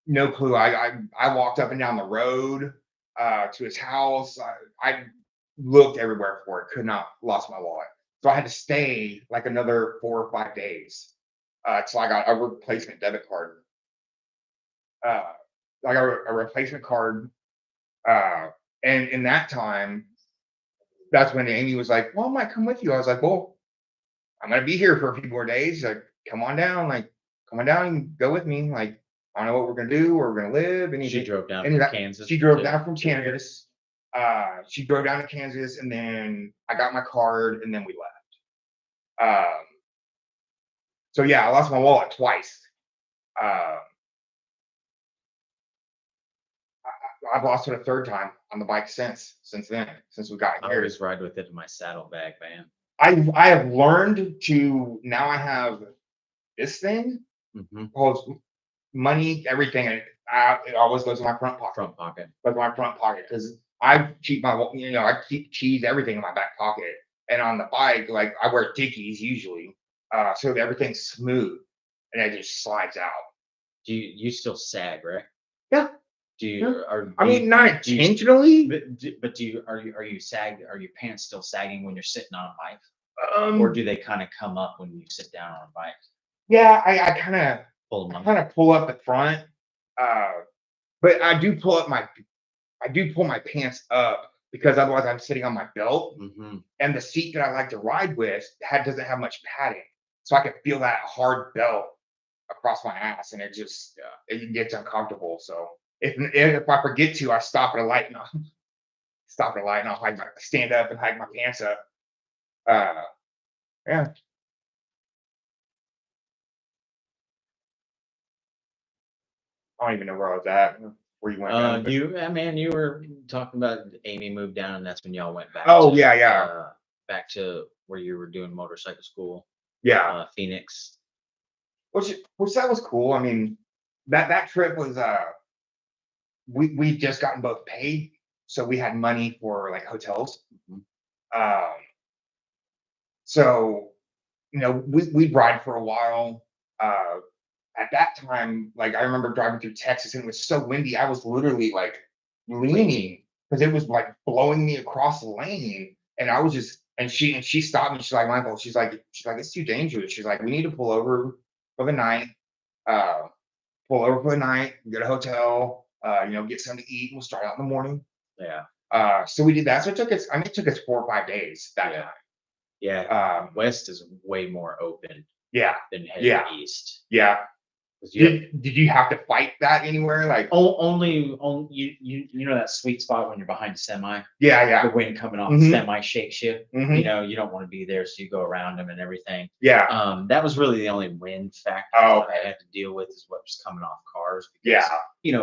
No clue. I walked up and down the road to his house. I looked everywhere for it. Could not. Lost my wallet. So I had to stay like another 4 or 5 days till I got a replacement debit card. I got a replacement card, and in that time, that's when Amy was like, "Well, I might come with you." I was like, "Well, I'm gonna be here for a few more days. She's like, come on down, and go with me. Like, I don't know what we're gonna do, where we're gonna live." And She drove down from Kansas. She drove down from Kansas. She drove down to Kansas, and then I got my card, and then we left. So yeah, I lost my wallet twice. I've lost it a third time on the bike since then, since we got I here. always ride with it in my saddlebag, man. I have learned to now. I have this thing holds money, everything, and it always goes in my front pocket. Goes in my front pocket because I keep I keep keys, everything in my back pocket. And on the bike, like I wear Dickies usually, so everything's smooth and it just slides out. Do you still sag, right? Yeah. Do you? Not intentionally, but are your pants still sagging when you're sitting on a bike, or do they kind of come up when you sit down on a bike? Yeah, I kind of pull up the front, but I do pull my pants up because otherwise I'm sitting on my belt, and the seat that I like to ride with doesn't have much padding, so I can feel that hard belt across my ass, and it just it gets uncomfortable. So if I forget to, I stop at a light and I'll stand up and hike my pants up. Yeah. I don't even know where I was at. Where you went? You were talking about Amy moved down, and that's when y'all went back. Oh, yeah. Back to where you were doing motorcycle school. Yeah. Phoenix. Which that was cool. I mean, that trip was we just gotten both paid, so we had money for like hotels. So we'd ride for a while. At that time, like I remember driving through Texas and it was so windy, I was literally like leaning because it was like blowing me across the lane. And I was just and she stopped me. She's like, Michael, she's like, it's too dangerous. She's like, we need to pull over for the night. Get a hotel, get something to eat, and we'll start out in the morning. Yeah. So we did that. So it took us 4 or 5 days that time. Yeah. West is way more open. Yeah. Than heading east. Yeah. Did you have to fight that anywhere? Like only you know that sweet spot when you're behind a semi? Yeah. The wind coming off the semi shake shift. You don't want to be there, so you go around them and everything. Yeah. That was really the only wind factor that I had to deal with is what was coming off cars. Because,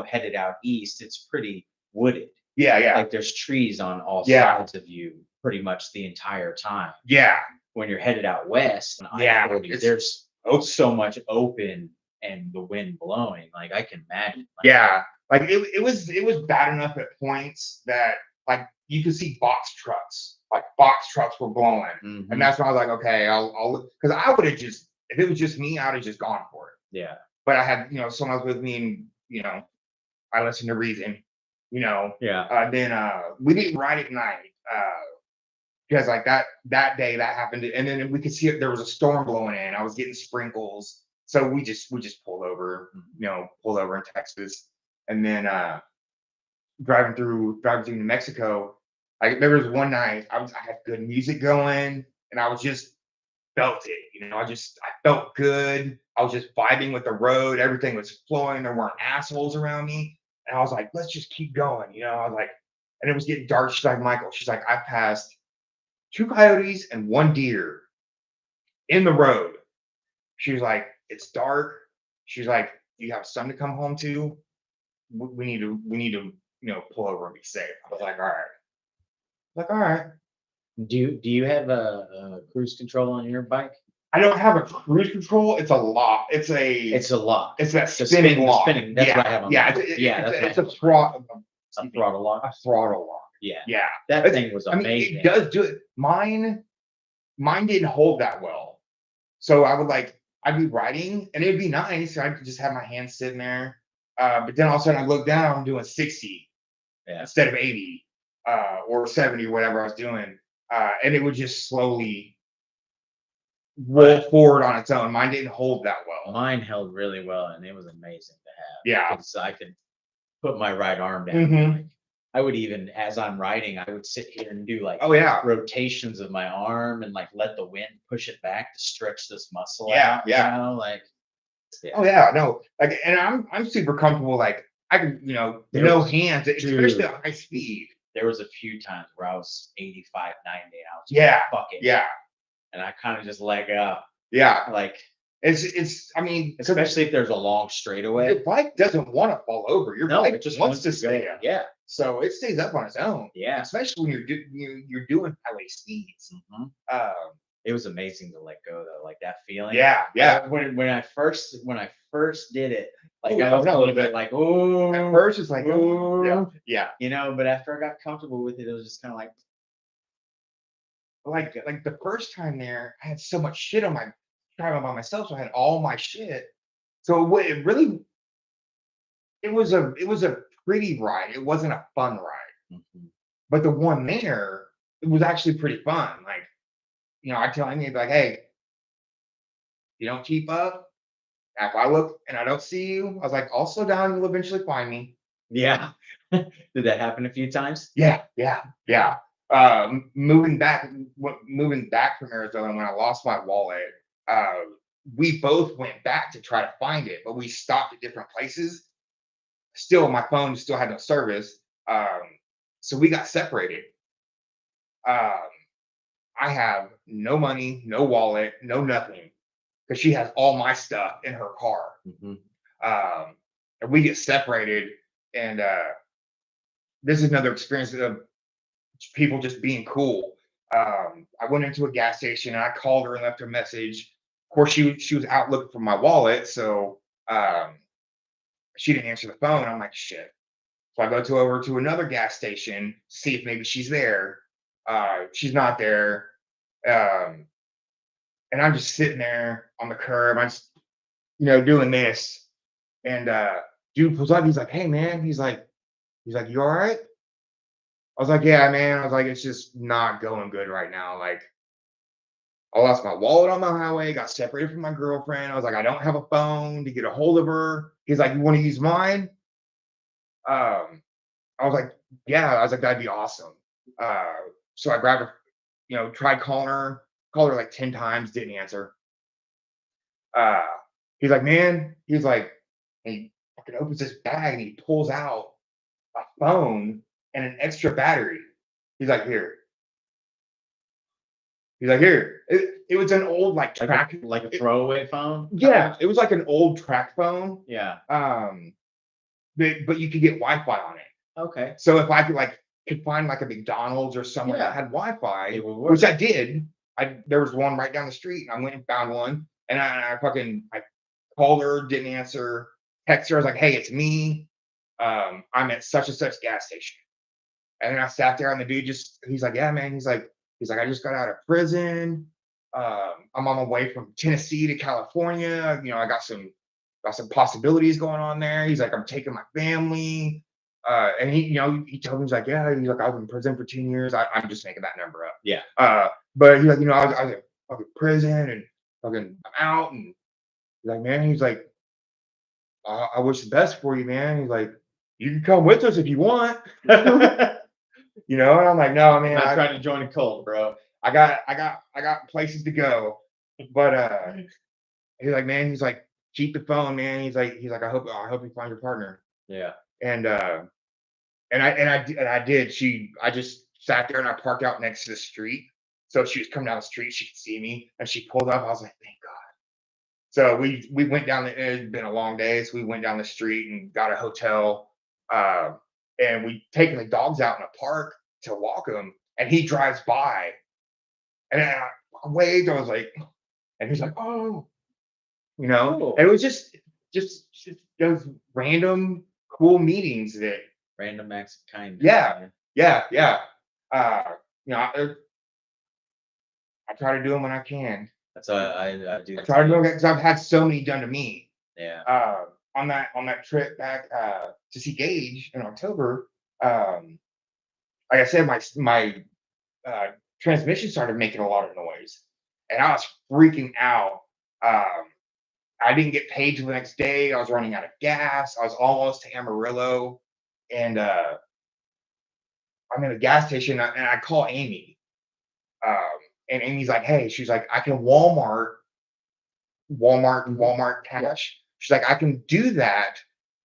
headed out east, it's pretty wooded. Yeah. Like there's trees on all sides of you pretty much the entire time. Yeah. When you're headed out west, there's so much open and the wind blowing. Like I can imagine. Like it was bad enough at points that like you could see box trucks. Like box trucks were blowing, and that's when I was like, okay, I'll because I would have just if it was just me, I'd have just gone for it. Yeah. But I had someone else with me, and I listened to reason. Yeah. Then we didn't ride at night. Because like that day that happened, and then we could see there was a storm blowing in. I was getting sprinkles, so we just pulled over, in Texas, and then driving through New Mexico. Like there was one night I had good music going, and I was just felt it. I felt good. I was just vibing with the road. Everything was flowing. There weren't assholes around me, and I was like, let's just keep going. I was like, and it was getting dark. She's like, Michael, she's like, I passed 2 coyotes and 1 deer in the road. She was like, it's dark. She's like, you have son to come home to. We need to, pull over and be safe. I was like, all right. Like, all right. Do you have a cruise control on your bike? I don't have a cruise control. It's a lock. It's a lock. It's that spinning lock. Spinning. That's what I have on. Yeah. It's a throttle. A throttle lock. A throttle lock. Yeah. Yeah. That thing was amazing. It does do it. Mine didn't hold that well. So I'd be riding and it'd be nice. I could just have my hands sitting there. But then all of a sudden I look down, I'm doing 60 instead of 80 or 70 or whatever I was doing. And it would just slowly roll forward on its own. Mine didn't hold that well. Mine held really well and it was amazing to have. Yeah. So I could put my right arm down. Mm-hmm. I would even, as I'm riding, I would sit here and do rotations of my arm and let the wind push it back to stretch this muscle out. Yeah. Oh yeah, no. And I'm super comfortable. I can, no hands, especially at high speed. There was a few times where I was 85, 90, and I was fucking. Yeah. And I kind of just leg up. Yeah. It's especially if there's a long straightaway. Your bike doesn't want to fall over. Your bike just wants to stay up. Yeah. So it stays up on its own. Yeah. Especially when you're doing highway speeds. Mm-hmm. It was amazing to let go though, that feeling. Yeah. When I first did it, I was a little bit oh. At first it's oh. Yeah. But after I got comfortable with it, it was just kind of like the first time there, I had so much shit on my driving by myself, so I had all my shit. So it was a pretty ride. It wasn't a fun ride, but the one there, it was actually pretty fun. I tell Amy, hey, you don't keep up. If I look and I don't see you, I was like, I'll slow down. You'll eventually find me. Yeah. Did that happen a few times? Yeah. Moving back from Arizona when I lost my wallet, we both went back to try to find it, but we stopped at different places. Still, my phone still had no service. So we got separated. I have no money, no wallet, no nothing, because she has all my stuff in her car. And we get separated, and this is another experience of people just being cool. I went into a gas station and I called her and left her a message. Of course, she was out looking for my wallet, so she didn't answer the phone. I'm like, shit. So I go over to another gas station, see if maybe she's there. She's not there. And I'm just sitting there on the curb. I'm just, doing this. And dude pulls up. He's like, hey, man. He's like, you all right? I was like, yeah, man. I was like, it's just not going good right now. I lost my wallet on the highway, got separated from my girlfriend. I was like, I don't have a phone to get a hold of her. He's like, you want to use mine? I was like, yeah. I was like, that'd be awesome. So I grabbed her, tried calling her, called her like 10 times, didn't answer. He's like, man, he's like, and he fucking opens this bag and he pulls out a phone and an extra battery. He's like, here. It was an old track, like a throwaway phone. Yeah, it was like an old track phone. Yeah. But you could get Wi-Fi on it. Okay. So if I could find a McDonald's or somewhere that had Wi-Fi, which I did. There was one right down the street, and I went and found one, and I called her, didn't answer, texted her, I was like, hey, it's me. I'm at such and such gas station. And then I sat there, and the dude he's like, yeah, man. He's like, I just got out of prison. I'm on my way from Tennessee to California. I got some possibilities going on there. He's like, I'm taking my family. And he told me, he's like, yeah, he's like, I was in prison for 10 years. I'm just making that number up. Yeah. But he's like, I was in fucking prison and fucking I'm out. And he's like, man, he's like, I wish the best for you, man. He's like, you can come with us if you want. And I'm like, no, man. I'm not trying to join a cult, bro. I got places to go. But he's like, man, he's like, keep the phone, man. He's like, I hope you find your partner. Yeah. And I did. I just sat there and I parked out next to the street. So she was coming down the street, she could see me, and she pulled up. I was like, thank God. So we went down. It had been a long day, so we went down the street and got a hotel. Uh, and we taken the dogs out in a park to walk them, and he drives by, and I waved. I was like, and he's like, oh, Cool. and it was just those random cool meetings that Random acts of kindness. Yeah. man. Yeah. Uh, I try to do them when I can. That's I do. I try to do it because I've had so many done to me. Yeah. On that trip back to see Gage in October, like I said, my transmission started making a lot of noise, and I was freaking out. I didn't get paid till the next day. I was running out of gas. I was almost to Amarillo, and I'm in a gas station, and I call Amy. And Amy's like, hey, she's like, I can Walmart cash. She's like, I can do that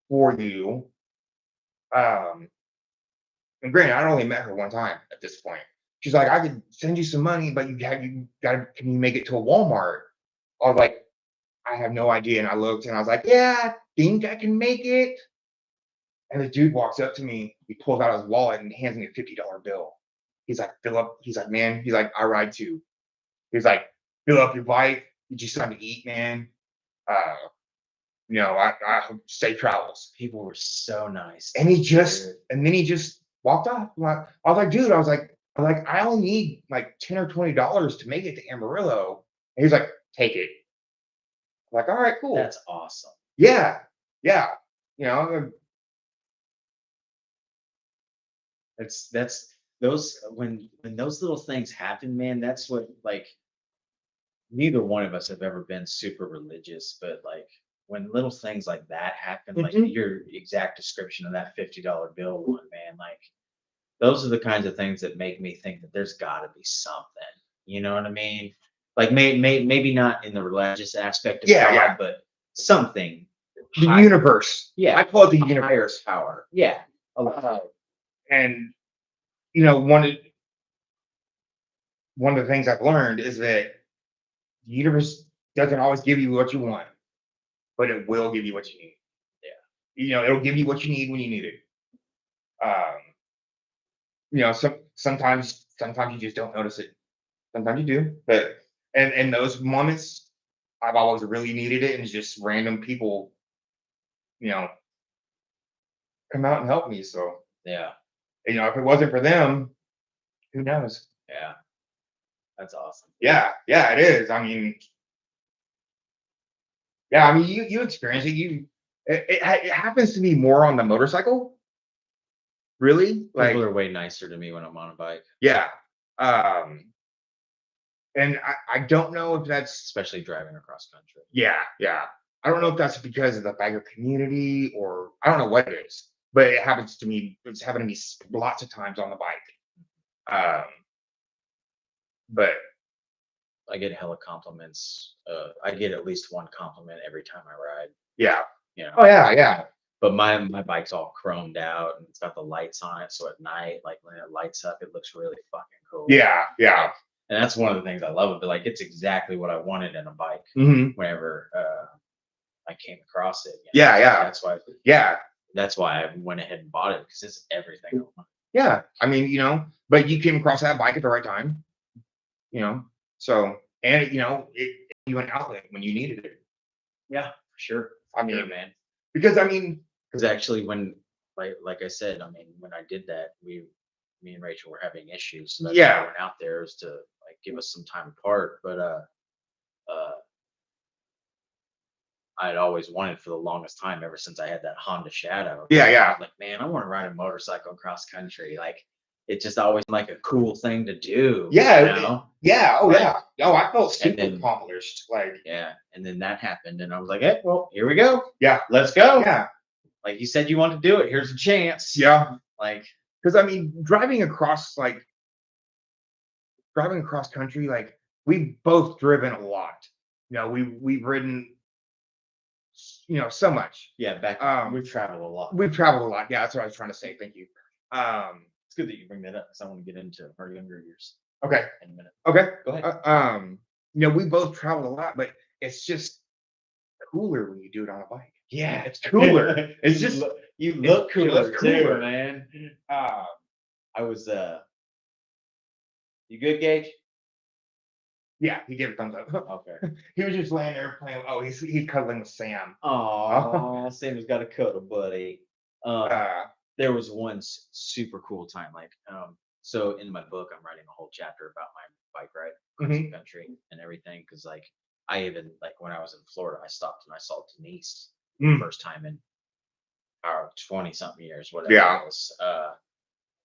for you. And granted, I only met her one time at this point. She's like, I could send you some money, but you gotta, can you make it to a Walmart? I was like, I have no idea. And I looked and I was like, yeah, I think I can make it. And the dude walks up to me, he pulls out his wallet and hands me a $50 bill. He's like, Philip, he's like, man, he's like, I ride too. He's like, fill up your bike, get you something to eat, man. I hope safe travels. People were so nice. And then he just walked off. I was like, dude, I was like, I only need like $10 or $20 to make it to Amarillo. And he's like, take it. I'm like, all right, cool. That's awesome. Yeah. Yeah. You know, that's those when those little things happen, man, that's what, like, neither one of us have ever been super religious, but like when little things like that happen, like your exact description of that $50 bill one, man, like those are the kinds of things that make me think that there's got to be something. You know what I mean? Like maybe not in the religious aspect of God, but something. The universe. Yeah, I call it the universe. Higher power. Yeah. And one of the things I've learned is that the universe doesn't always give you what you want, but it will give you what you need. Yeah. It'll give you what you need when you need it. Sometimes you just don't notice it. Sometimes you do, but and in those moments, I've always really needed it, and it's just random people, come out and help me. So yeah, if it wasn't for them, who knows? Yeah, that's awesome. Yeah, it is. I mean, you experience it. It happens to me more on the motorcycle. Really, like people are way nicer to me when I'm on a bike. Yeah, and I don't know if that's especially driving across country. Yeah. I don't know if that's because of the biker community or I don't know what it is, but it happens to me. It's happened to me lots of times on the bike. But I get hella compliments. I get at least one compliment every time I ride. Yeah. Oh yeah. But my bike's all chromed out and it's got the lights on it, so at night, like when it lights up, it looks really fucking cool. Yeah. And that's one of the things I love about it. Like it's exactly what I wanted in a bike. Whenever I came across it. Yeah. That's why. Yeah. That's why I went ahead and bought it because it's everything. Yeah. I mean, but you came across that bike at the right time. So and it gave you an outlet when you needed it. Yeah, for sure. I mean, sure, man. Because actually when like I said, I mean, when I did that, me and Rachel were having issues. So that's why I went out there was to like give us some time apart. But I'd always wanted for the longest time, ever since I had that Honda Shadow. Yeah. I was like, man, I want to ride a motorcycle across country. Like it's just always like a cool thing to do. Yeah. Yeah. Oh, yeah. Oh, I felt super accomplished. Like, yeah. And then that happened, and I was like, hey, well, here we go. Yeah. Let's go. Yeah. Like you said, you want to do it. Here's a chance. Yeah. Like, because I mean, driving across country, like we've both driven a lot. We've ridden, so much. Yeah. We've traveled a lot. We've traveled a lot. Yeah, that's what I was trying to say. Thank you. It's good that you bring that up because I want to get into our younger years Okay. in a minute. Okay. Go ahead. We both traveled a lot, but it's just cooler when you do it on a bike. Yeah, It's cooler. It's just you look cooler cooler. too, man. I was you good, Gage? Yeah, he gave a thumbs up. Okay. He was just laying there playing. Oh, he's cuddling with Sam. Oh, Sam's got a cuddle, buddy. There was one super cool time. So in my book, I'm writing a whole chapter about my bike ride across the country and everything. Because I even when I was in Florida, I stopped and I saw Denise first time in 20 something years, whatever it was.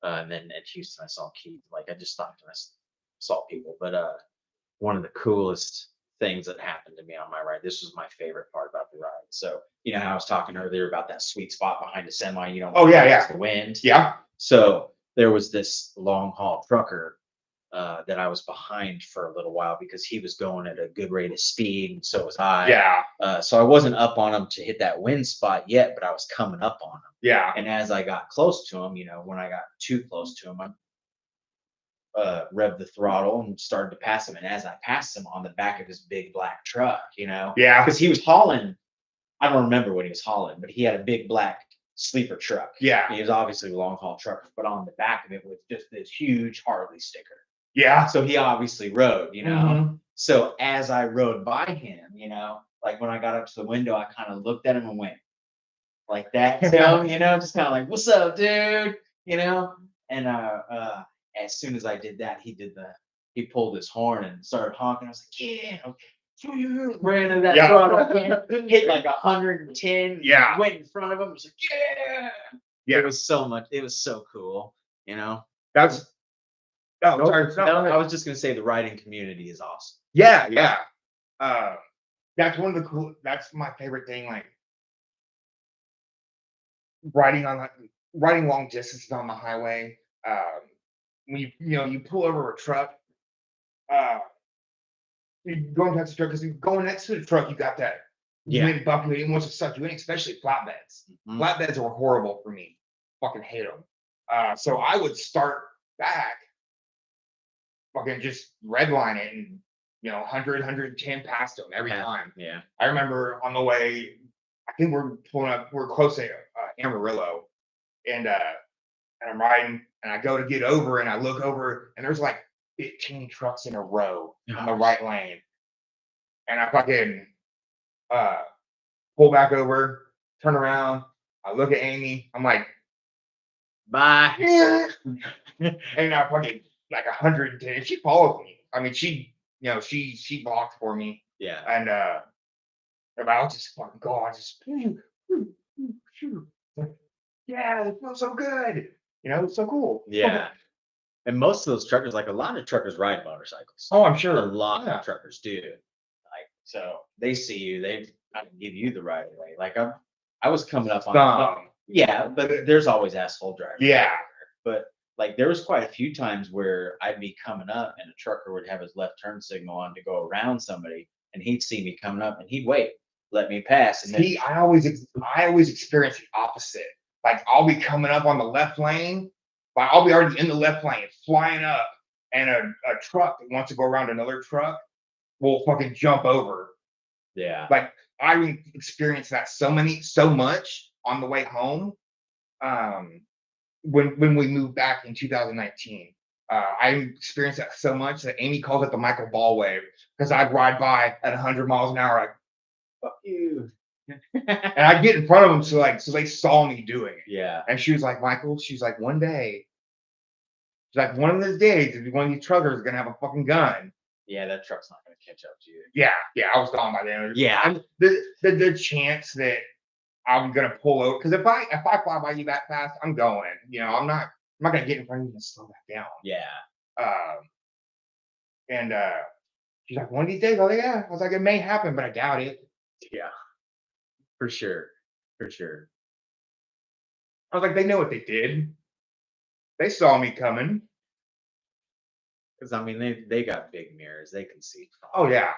And then at Houston, I saw Keith. I just stopped and I saw people. But one of the coolest things that happened to me on my ride. This was my favorite part about the ride. So, how I was talking earlier about that sweet spot behind a semi, the wind. Yeah. So there was this long haul trucker that I was behind for a little while because he was going at a good rate of speed, and so was I. Yeah. So I wasn't up on him to hit that wind spot yet, but I was coming up on him. Yeah. And as I got close to him, when I got too close to him, I revved the throttle and started to pass him. And as I passed him on the back of his big black truck, Yeah. because he was hauling, I don't remember what he was hauling, but he had a big black sleeper truck. Yeah. He was obviously a long haul trucker, but on the back of it was just this huge Harley sticker. Yeah. So he obviously rode, So as I rode by him, when I got up to the window, I kind of looked at him and went like that, just kind of like, "What's up, dude?" And as soon as I did that, he pulled his horn and started honking. I was like, "Yeah." Ran into that throttle, hit 110. Yeah. Went in front of him. I was like, "Yeah." Yeah. It was so cool. That's. Oh, Nope. sorry. I was just gonna say the riding community is awesome. Yeah. Yeah. That's one of the cool. That's my favorite thing. Riding long distances on the highway. When you pull over a truck. You go next to the truck because going next to the truck, you got that wind buffeting. It wants to suck you in, especially flatbeds. Mhm. Flatbeds are horrible for me. Fucking hate them. So I would start back, fucking just redline it, and 100, 110 past them every time. Yeah. I remember on the way, I think we're pulling up. We're close to Amarillo, and I'm riding, and I go to get over, and I look over, and there's 15 trucks in a row on the right lane. And I fucking pull back over, turn around, I look at Amy, I'm like, "Bye." Yeah. And I fucking 110. And she follows me. I mean, she blocked for me. Yeah. And I'll just fucking go on, just yeah, it feels so good. It's so cool. Yeah. And most of those truckers, a lot of truckers ride motorcycles. Oh, I'm sure. A lot of truckers do. So they see you, they kind of give you the right of way. I was coming up on yeah, but there's always asshole drivers. Yeah. But there was quite a few times where I'd be coming up and a trucker would have his left turn signal on to go around somebody, and he'd see me coming up and he'd wait, let me pass. And see, I always experience the opposite. I'll be coming up on the left lane, but I'll be already in the left lane, flying up, and a truck that wants to go around another truck will fucking jump over. Yeah. I experienced that so much on the way home. When we moved back in 2019, I experienced that so much that Amy calls it the Michael Ball wave, because I'd ride by at 100 miles an hour, fuck you. And I'd get in front of them so they saw me doing it. Yeah. And she was like, "Michael," she's like, "one day," she's like, "one of those days, one of these truckers is gonna have a fucking gun." Yeah, that truck's not gonna catch up to you. Yeah, I was gone by then. Yeah. The chance that I'm gonna pull over, because if I fly by you that fast, I'm going. I'm not gonna get in front of you and slow back down. Yeah. And she's like, "One of these days." Oh yeah. I was like, "It may happen, but I doubt it." Yeah. For sure. I was like, "They know what they did. They saw me coming." Because they got big mirrors. They can see. Oh yeah.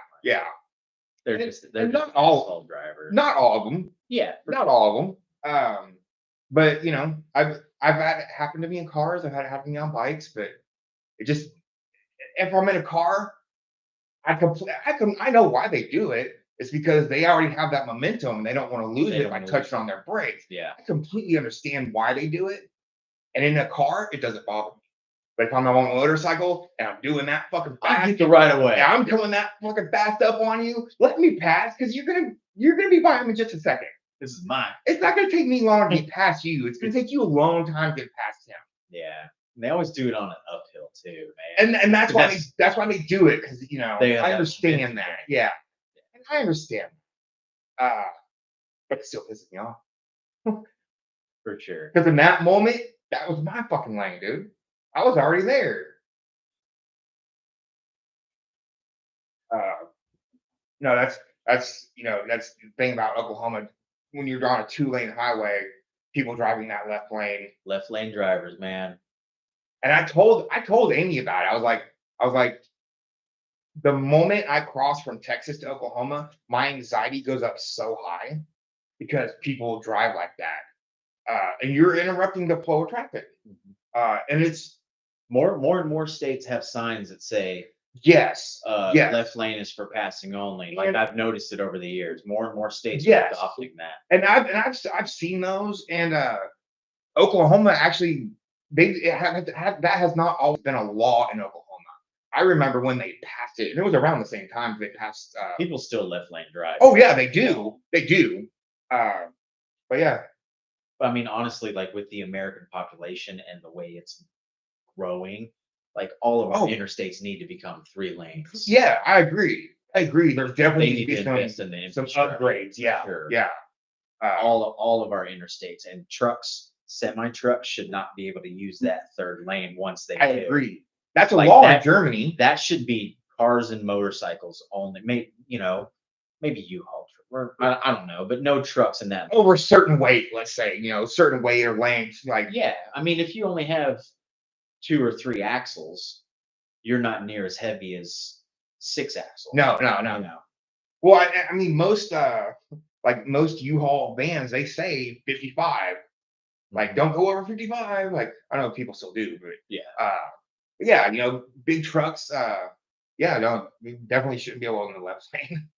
They're not all drivers. Not all of them. Yeah. Not all of them. But I've I've had it happen to me in cars. I've had it happen to me on bikes, but it just if I'm in a car, I know why they do it. It's because they already have that momentum and they don't want to lose it by touching on their brakes. Yeah. I completely understand why they do it. And in a car, it doesn't bother me. But if I'm on a motorcycle and I'm doing that fucking I fast, get the right away. and I'm coming that fucking fast up on you, let me pass because you're gonna be by him in just a second. This is mine. It's not gonna take me long to get past you. It's gonna take you a long time to get past him. Yeah. They always do it on an uphill too, man. And that's why they do it because I understand that. Yeah. And I understand. But it still pisses me off. For sure. Because in that moment, that was my fucking lane, dude. I was already there. No, that's that's the thing about Oklahoma. When you're on a 2-lane highway, people driving that left lane. Left lane drivers, man. And I told Amy about it. I was like, the moment I cross from Texas to Oklahoma, my anxiety goes up so high because people drive like that. And you're interrupting the flow of traffic. And it's more and more states have signs that say yes, left lane is for passing only. Like I've noticed it over the years. More and more states are adopting that. And I've seen those. And Oklahoma actually that has not always been a law in Oklahoma. I remember when they passed it, and it was around the same time they passed. People still left lane drive. Oh yeah, they do. They do. But yeah. I mean, honestly, like with the American population and the way it's growing, like all of our interstates need to become 3 lanes. Yeah, I agree. There's definitely need to invest in the some upgrades. Yeah, sure. Yeah. All of our interstates and semi trucks should not be able to use that 3rd lane once they. I agree. That's a law in Germany. That should be cars and motorcycles only. Maybe U-Haul. I don't know, but no trucks in that. Over a certain weight, let's say, certain weight or length. Like yeah, I mean, if you only have 2 or 3 axles, you're not near as heavy as 6 axles. No. Well, I mean, most U-Haul vans, they say 55. Like, don't go over 55. Like, I don't know if people still do, but yeah, big trucks. No, we definitely shouldn't be able in the left lane.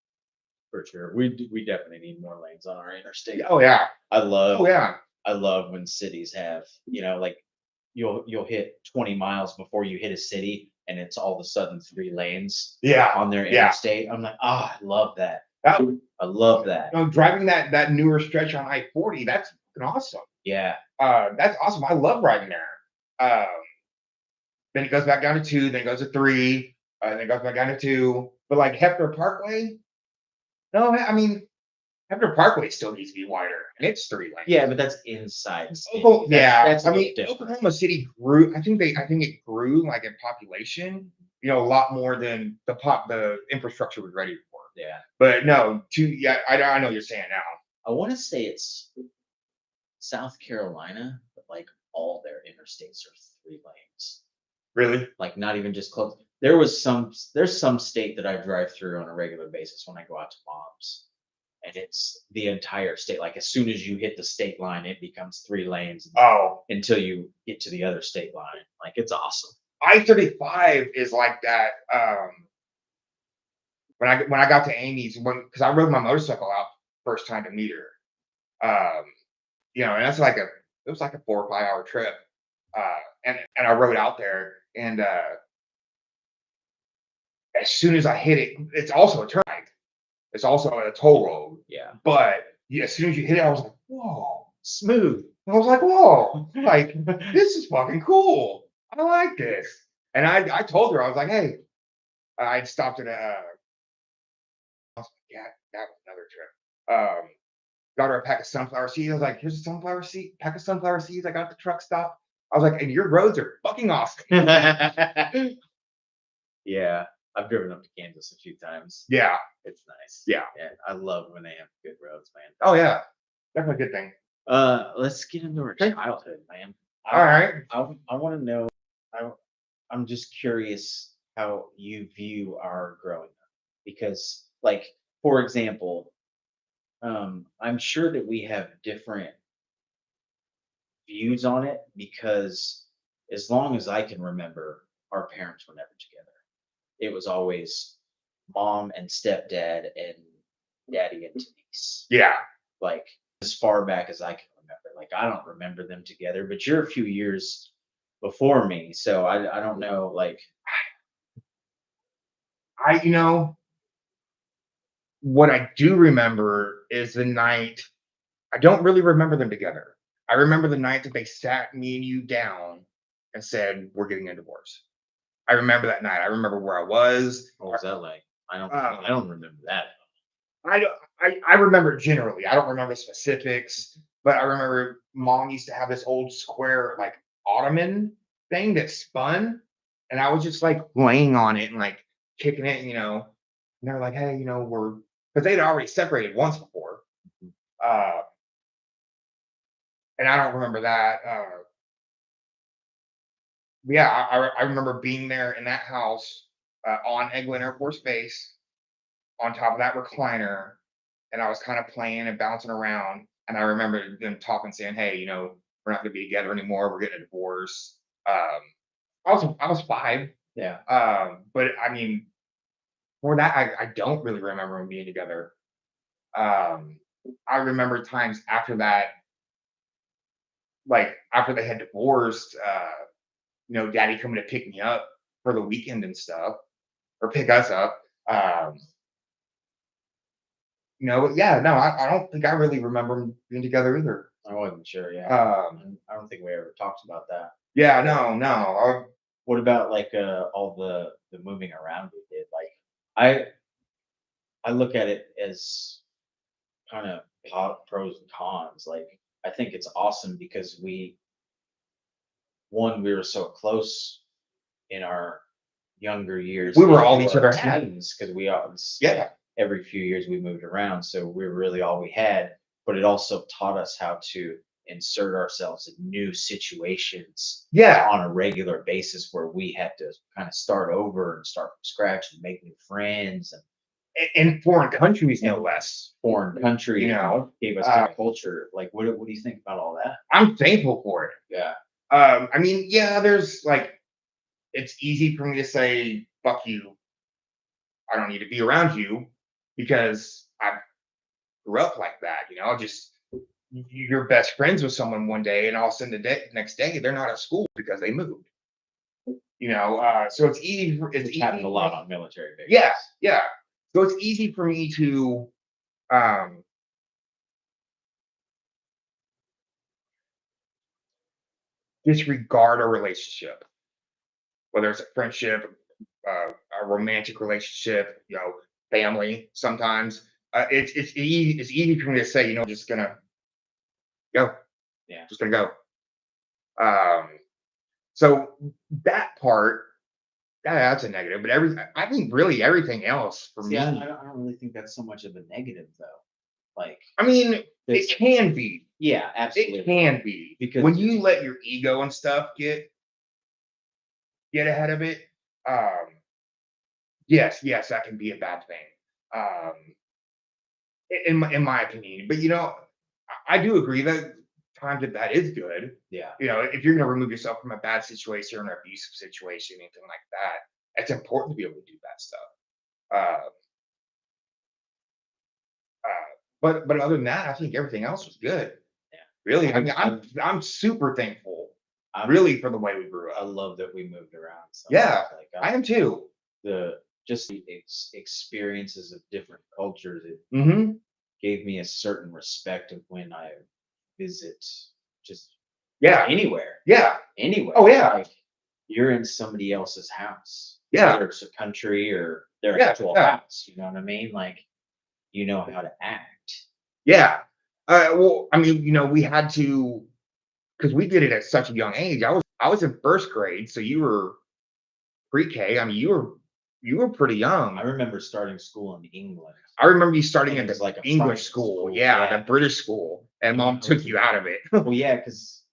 For sure, we definitely need more lanes on our interstate. Oh yeah, I love when cities have like you'll hit 20 miles before you hit a city, and it's all of a sudden 3 lanes. On their interstate. I'm like, I love that. I love that. Driving that newer stretch on I-40, that's awesome. Yeah. That's awesome. I love riding there. Then it goes back down to 2, then it goes to 3, then it goes back down to 2. But like Hefner Parkway, no, I mean Hefner Parkway still needs to be wider, and it's 3 lanes. Yeah, but that's inside. That's Oklahoma City grew. I think it grew like in population, a lot more than the infrastructure was ready for. Yeah. But no, I know what you're saying now. I want to say it's South Carolina, but like all their interstates are 3 lanes. Really? Like not even just close. There's some state that I drive through on a regular basis when I go out to mom's, and it's the entire state. Like as soon as you hit the state line, it becomes 3 lanes. Until you get to the other state line. Like it's awesome. I-35 is like that. When I got to Amy's, because I rode my motorcycle out first time to meet her, and that's it was like a 4 or 5 hour trip, and I rode out there, and as soon as I hit it, it's also a turnpike, it's also a toll road. Yeah. But as soon as you hit it, I was like, whoa, smooth. I was like, whoa, like this is fucking cool. I like this. And I told her, I was like, hey, I'd stopped at that was another trip. Got her a pack of sunflower seeds. I was like, here's a pack of sunflower seeds. I got the truck stop. I was like, and your roads are fucking awesome. Yeah. I've driven up to Kansas a few times. Yeah. It's nice. Yeah. I love when they have good roads, man. Oh yeah. Definitely a good thing. Let's get into our childhood, man. All right. I want to know, I'm just curious how you view our growing up, because like, for example, I'm sure that we have different views on it because as long as I can remember, our parents were never together. It was always mom and stepdad and daddy and Denise. Yeah. Like as far back as I can remember. Like I don't remember them together, but you're a few years before me, so I don't know. Like You know, what I do remember is the night. I don't really remember them together. I remember the night that they sat me and you down and said, "We're getting a divorce." I remember that night. I remember where I was. what was that like? I Um, don't remember that. I don't. I remember generally. I don't remember specifics, but I remember mom used to have this old square like ottoman thing that spun, and I was just like laying on it and like kicking it, And they're like, "Hey, we're," because they'd already separated once before, uh, and I don't remember that. Yeah, I remember being there in that house on Eglin Air Force Base on top of that recliner, and I was kind of playing and bouncing around. And I remember them talking, saying, "Hey, we're not going to be together anymore. We're getting a divorce." Um, I was 5, Yeah. but I mean, for that, I don't really remember them being together. Um, I remember times after that, like after they had divorced, Daddy coming to pick me up for the weekend and stuff, or pick us up. But yeah, no, I don't think I really remember them being together either. I wasn't sure. Yeah. I don't think we ever talked about that. Yeah, no. What about like all the moving around we did? Like I look at it as kind of pros and cons. Like I think it's awesome because we were so close in our younger years. We were all into each our other had. teens because we always Yeah, every few years we moved around, so we were really all we had. But it also taught us how to insert ourselves in new situations yeah, on a regular basis where we had to kind of start over and start from scratch and make new friends and in foreign countries, no less. foreign country, gave us uh, different culture. Like, what do you think about all that? I'm thankful for it. Yeah. I mean, yeah, there's like, it's easy for me to say, "Fuck you. I don't need to be around you," because I grew up like that. Just you're best friends with someone one day, and all of a sudden next day they're not at school because they moved. So it's easy. It's Which happened easy. a lot on military bases. Yeah, yeah. So it's easy for me to um, disregard a relationship, whether it's a friendship, a romantic relationship, family. Sometimes it's easy for me to say, just gonna go, Yeah. just gonna go. Um, so that part, that's a negative. But I think really everything else for See, me. I don't really think that's so much of a negative though. Like, I mean, it's it can be. yeah, It absolutely. can be Because when you let your ego and stuff get ahead of it. Um, yes, that can be a bad thing. Um, in my opinion, but I do agree that times that is good. yeah, If you're going to remove yourself from a bad situation or an abusive situation, anything like that, it's important to be able to do that stuff. Uh, but other than that, I think everything else was good. yeah. Really, I mean, I'm I'm super thankful, I'm really, for the way we grew I up. love that we moved around so Yeah, much. Like I am too. the just the experiences of different cultures. It Hmm. gave me a certain respect of when I visit just Yeah, anywhere, yeah. anywhere. Oh yeah, Like you're in somebody else's house, yeah, whether it's a country or their yeah, actual yeah, house. You know what I mean? Like you know how to act. yeah. Well, I mean, we had to, because we did it at such a young age. I was in first grade, so you were pre-K. I mean, you were pretty I young. remember starting school in England. I remember you starting And at it was the like a English private school, school, yeah, yeah. the British school, and Yeah, mom took you out of it. well, yeah, because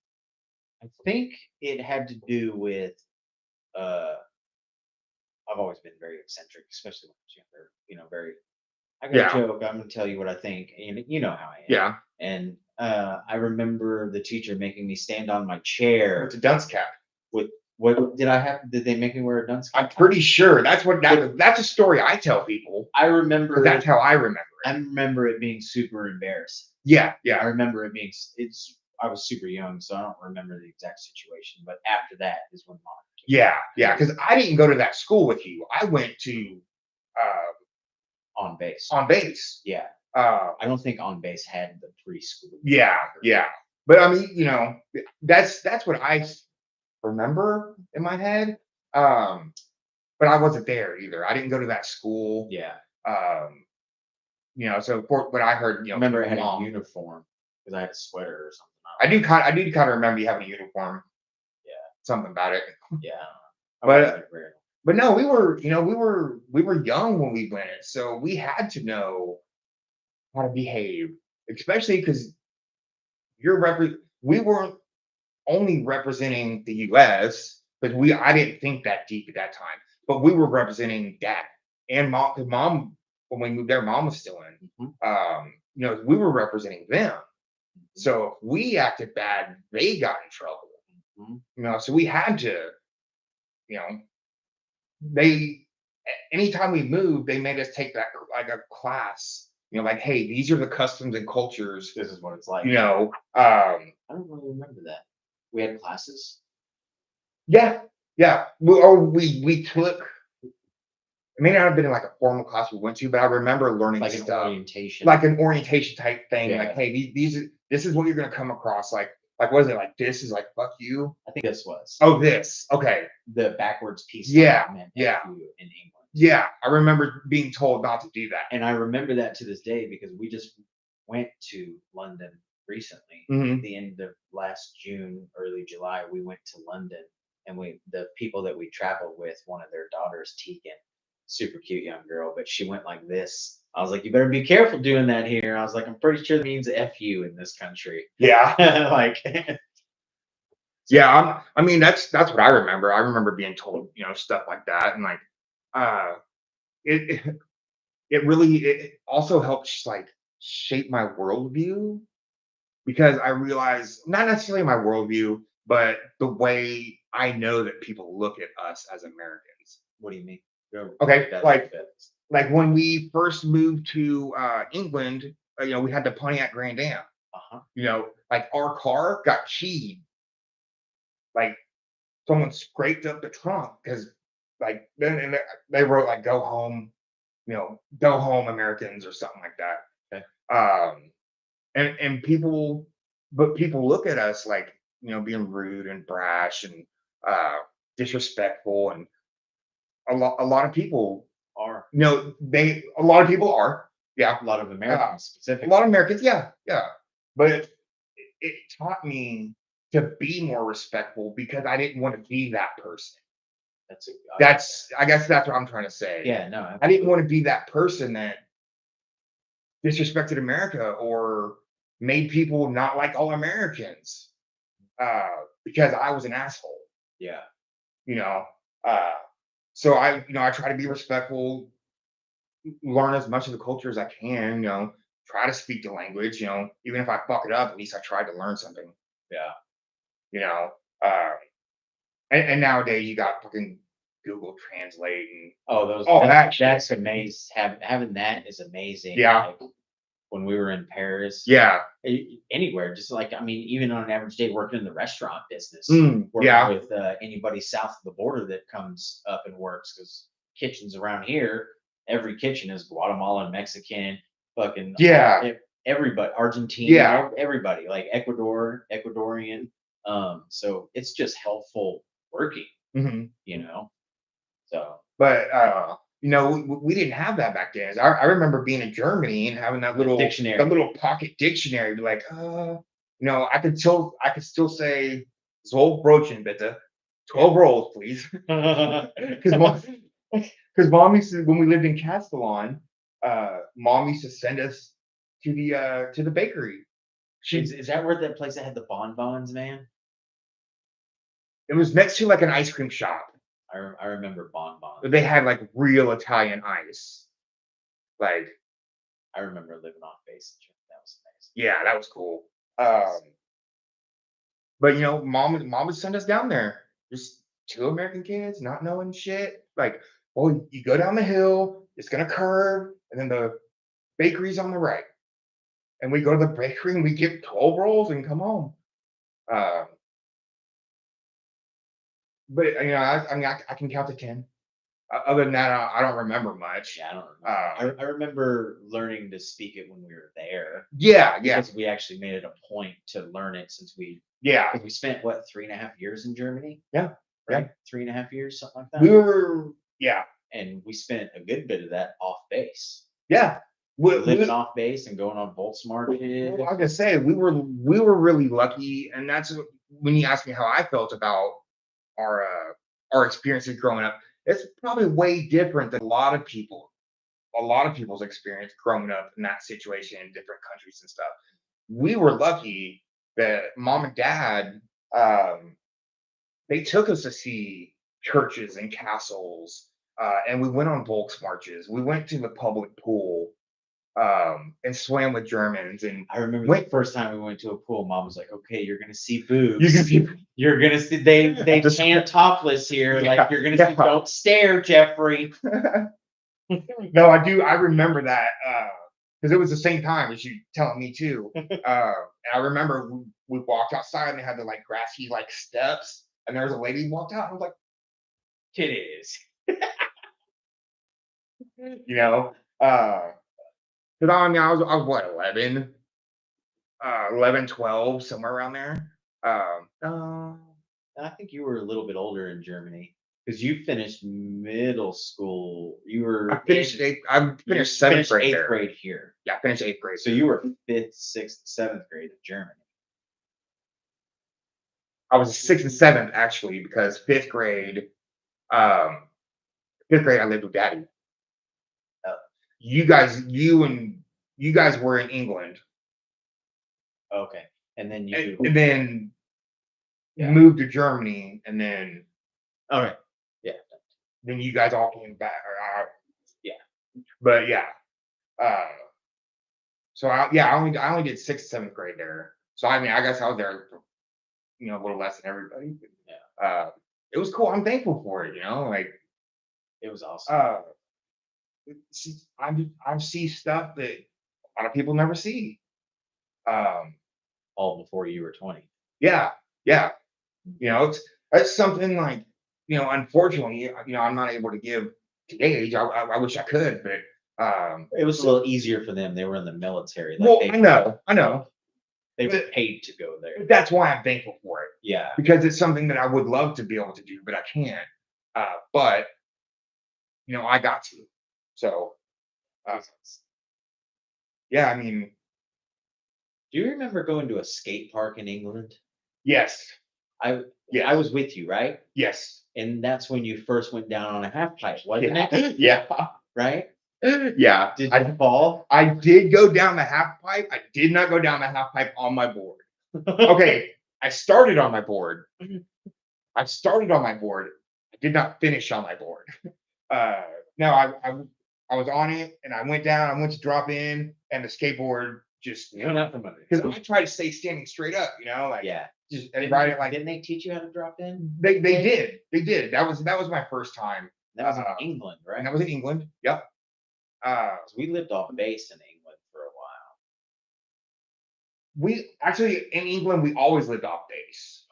I think it had to do with uh I've always been very eccentric, especially when I was younger. Very I got a Yeah, joke, I'm gonna tell you what I think, and you know how I am. yeah, And I remember the teacher making me stand on my chair With the dunce cap. with what did I have? Did they make me wear a dunce cap? I'm pretty sure that's that's a story I tell people. I remember that's how I remember it. I remember it being super embarrassing. Yeah. I remember it being I was super young, so I don't remember the exact situation. But after that is when mom. Yeah, because I didn't go to that school with you. I went to On Base. On Base. Yeah. I don't think On Base had the preschool. Yeah. But I mean, that's what I remember in my head. But I wasn't there either. I didn't go to that school. Yeah. So for what I heard, remember it had a uniform because I had a sweater or something. I do kind of remember you having a uniform. Yeah. Something about it. Yeah. But no, we were young when we went, so we had to know how to behave, especially because we weren't only representing the U.S. but I didn't think that deep at that time, but we were representing dad and mom, because mom, when we moved there, mom was still in. Mm-hmm. We were representing them. So if we acted bad, they got in trouble. Mm-hmm. So we had to, anytime we moved, they made us take that like a class, like, hey, these are the customs and cultures. This is what it's like. I don't really remember that. We had classes. Yeah. We took. It may not have been like a formal class we went to, but I remember learning like stuff, orientation, like an orientation type thing. Yeah. Like, hey, this is what you're gonna come across. Like what is it? Like this is like fuck you. I think this was. Oh, this. Okay. The backwards piece. Yeah. Meant Yeah. in England. Yeah, I remember being told not to do that, and I remember that to this day because we just went to London recently. Mm-hmm. The end of last June, early July, we went to London, and the people that we traveled with, one of their daughters, Tegan, super cute young girl, but she went like this. I was like, you better be careful doing that here. I was like, I'm pretty sure it means F you in this country. Yeah. Like. Yeah, I mean that's what I remember. I remember being told, stuff like that, and like, it really also helps like shape my worldview, because I realize not necessarily my worldview, but the way I know that people look at us as Americans. What do you mean? Okay, like when we first moved to England, we had the Pontiac Grand Am. Like our car got keyed. Like someone scraped up the trunk because, like, then they wrote like "Go home," "Go home, Americans" or something like that. Okay. And people look at us like, being rude and brash and disrespectful, and a lot of people are. A lot of people are. Yeah. A lot of Americans specifically. A lot of Americans, yeah. But it taught me to be more respectful because I didn't want to be that person. I guess that's what I'm trying to say. Yeah, no. Absolutely. I didn't want to be that person that disrespected America or made people not like all Americans because I was an asshole. Yeah. So I try to be respectful, learn as much of the culture as I can, try to speak the language, even if I fuck it up, at least I tried to learn something. Yeah. And nowadays you got fucking Google Translate and that's amazing. Having that is amazing. Yeah. Like, when we were in Paris. Yeah. Anywhere, just like, I mean, even on an average day working in the restaurant business, working with anybody south of the border that comes up and works, because kitchens around here, every kitchen is Guatemalan, Mexican, fucking everybody, Argentina, everybody, like Ecuadorian. So it's just helpful working, so. But we didn't have that back then. I remember being in Germany and having that little dictionary, that little pocket dictionary. Be like, I could still say "12 Brochen bitte," 12 rolls, please. Because mom used to, when we lived in Castellon, mom used to send us to the bakery. Is that where that place that had the bonbons, man? It was next to like an ice cream shop. I remember bonbons. They had like real Italian ice. Like, I remember living off base. That was amazing. Yeah, that was cool. But mom would send us down there. Just two American kids, not knowing shit. Like, well, you go down the hill, it's gonna curve, and then the bakery's on the right. And we go to the bakery and we get 12 rolls and come home. Uh, but I mean, I can count to 10. Other than that, I don't remember much. Yeah, I don't remember. I remember learning to speak it when we were there. Yeah, because we actually made it a point to learn it since we spent what 3.5 years in Germany. Yeah, right, 3.5 years, something like that. We were and we spent a good bit of that off base. Yeah, living off base and going on Volksmarket. Like I say, we were really lucky, and that's when you ask me how I felt about our experiences growing up. It's probably way different than a lot of people's experience growing up in that situation in different countries and stuff. We were lucky that mom and dad, they took us to see churches and castles, and we went on Volksmarches. We went to the public pool, and swam with Germans. And I remember the first time we went to a pool, mom was like, "Okay, you're gonna see boobs. You're gonna see they can't topless here. Like you're gonna see. Don't stare, Jeffrey." No, I do. I remember that because it was the same time as you telling me too. And I remember we walked outside and they had the like grassy like steps, and there was a lady who walked out. And I was like, "Titties," Because I mean, I was what, 11, 11, 12, somewhere around there. I think you were a little bit older in Germany because you finished middle school. I finished seventh grade eighth there. grade here. Yeah, I finished 8th grade. So you were 5th, 6th, 7th grade in Germany. I was 6th and 7th actually, because 5th grade, I lived with Daddy. You guys were in England. Okay, and then moved to Germany, and then all right, then you guys all came back. But so I only did 6th, 7th grade there. So I mean, I guess I was there, a little less than everybody. It was cool. I'm thankful for it. Like it was awesome. I see stuff that a lot of people never see. All before you were 20. Yeah. It's something like, unfortunately, I'm not able to give to age. I wish I could, but it was a little easier for them. They were in the military. I know. They were paid to go there. That's why I'm thankful for it. Yeah. Because it's something that I would love to be able to do, but I can't. But I got to. So, I mean, do you remember going to a skate park in England? Yes. I was with you, right? Yes. And that's when you first went down on a half pipe, wasn't it? Yeah. Right? Yeah. Did you fall? I did go down the half pipe. I did not go down the half pipe on my board. Okay. I started on my board. I did not finish on my board. No, I was on it and I went down. I went to drop in, and the skateboard just because I tried to stay standing straight up. Just ride it like. Didn't they teach you how to drop in? They did. That was my first time. That was in England, right? And that was in England. Yep. We lived off base in England for a while. We actually in England we always lived off base.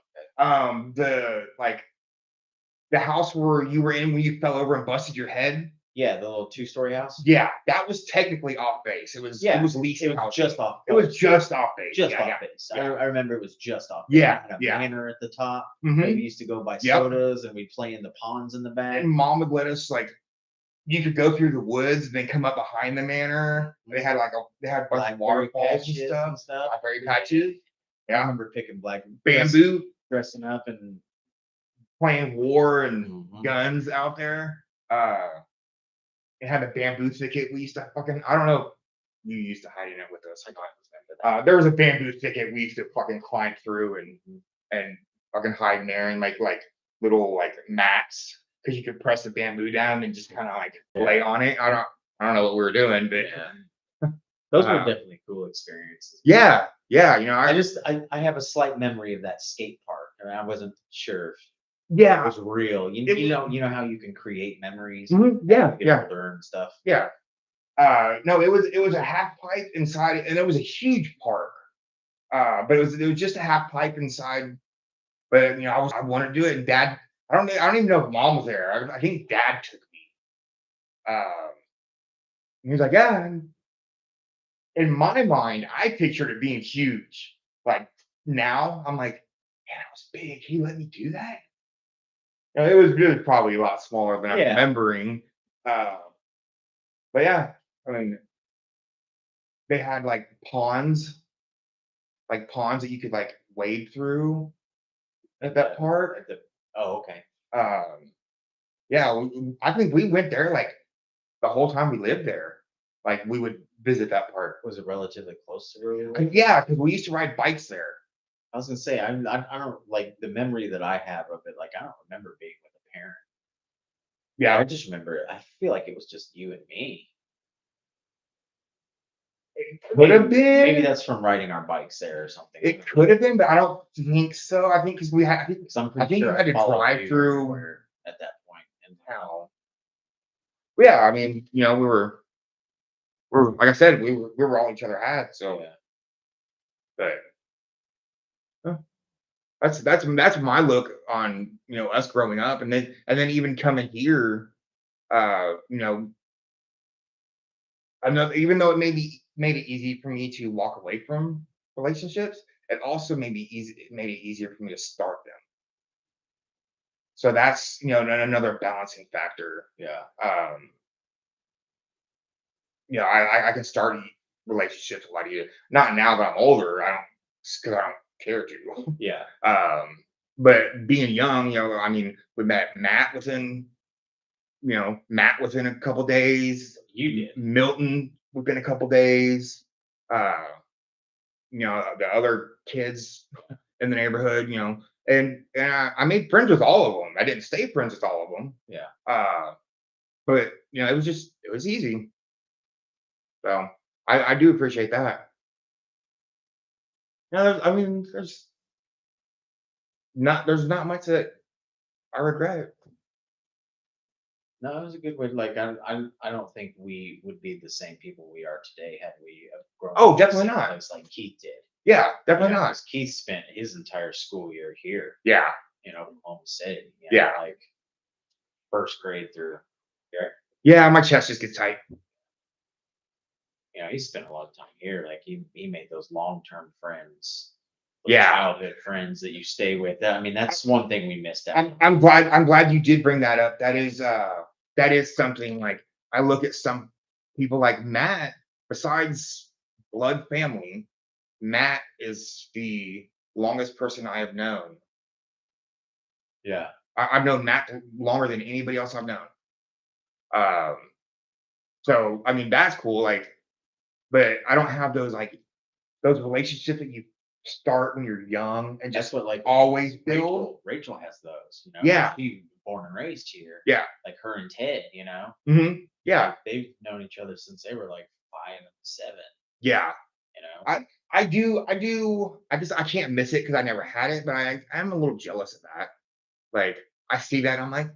The house where you were in when you fell over and busted your head. Yeah, the little 2-story house. Yeah, that was technically off base. It was leased. It was just off. It was just off base. Just off base. I remember it was just off. Yeah, it had a manor at the top. Mm-hmm. We used to go buy sodas and we'd play in the ponds in the back. And Mom would let us you could go through the woods and then come up behind the manor. They had a bunch of waterfalls and stuff. Blackberry patches. Yeah, I remember picking bamboo, dressing up and playing war and guns out there. It had a bamboo thicket. We used to I don't know. You used to hide in it with us. I thought it was there was a bamboo thicket we used to fucking climb through and fucking hide in there and make little mats, because you could press the bamboo down and just kind of lay on it. I don't know what we were doing, but those were definitely cool experiences. Yeah. Yeah, I have a slight memory of that skate park, and I wasn't sure if yeah, it was real. You know how you can create memories yeah, get older and stuff. yeah. No, it was a half pipe inside, and it was a huge park. But it was just a half pipe inside. But I wanted to do it, and Dad, I don't even know if Mom was there. I think Dad took me. He was like, yeah. And in my mind, I pictured it being huge. Like now, I'm like, man, it was big. He let me do that. It was really probably a lot smaller than I'm remembering. Uh, but yeah, I mean, they had like ponds that you could like wade through at that park. Oh, okay. Yeah, I think we went there like the whole time we lived there. Like we would visit that park. Was it relatively close to where we lived? Yeah, because we used to ride bikes there. I was gonna say I don't like the memory that I have of it. Like I don't remember being with a parent. Yeah, I just remember. I feel like it was just you and me. could have been. Maybe that's from riding our bikes there or something. It could have been, but I don't think so. I think because we had, I think sure you had to drive through at that point in town. Yeah, I mean, we're like I said, we were all each other had. So, but that's my look on us growing up, and then even coming here, another, even though it made it easy for me to walk away from relationships, it also made it easier for me to start them. So that's another balancing factor. Yeah. I can start relationships a lot easier. Not now that I'm older. Because I don't care to. Yeah. But being young, I mean, we met Matt within a couple days. You did. Milton within a couple days. The other kids in the neighborhood, and I made friends with all of them. I didn't stay friends with all of them. Yeah. But it was easy. So I do appreciate that. I mean, there's not much that I regret. No, it was a good way. Like I don't think we would be the same people we are today had we grown Oh, up definitely in the same not. place like Keith did. Yeah, definitely not. 'Cause Keith spent his entire school year here. Yeah. Oklahoma City. Yeah. Like first grade through. Yeah, my chest just gets tight. He spent a lot of time here. Like he made those long term friends. Yeah. Childhood friends that you stay with. I mean, that's one thing we missed out. I'm glad you did bring that up. That is something. Like I look at some people like Matt, besides blood family, Matt is the longest person I have known. Yeah. I've known Matt longer than anybody else I've known. So I mean that's cool. Like, but I don't have those relationships that you start when you're young and That's just what like always build. Rachel has those. Yeah. She born and raised here. Yeah. Like her and Ted. Mm-hmm. Yeah. Like, they've known each other since they were like 5 and 7. Yeah. I do. I can't miss it because I never had it, but I'm a little jealous of that. Like I see that, I'm like,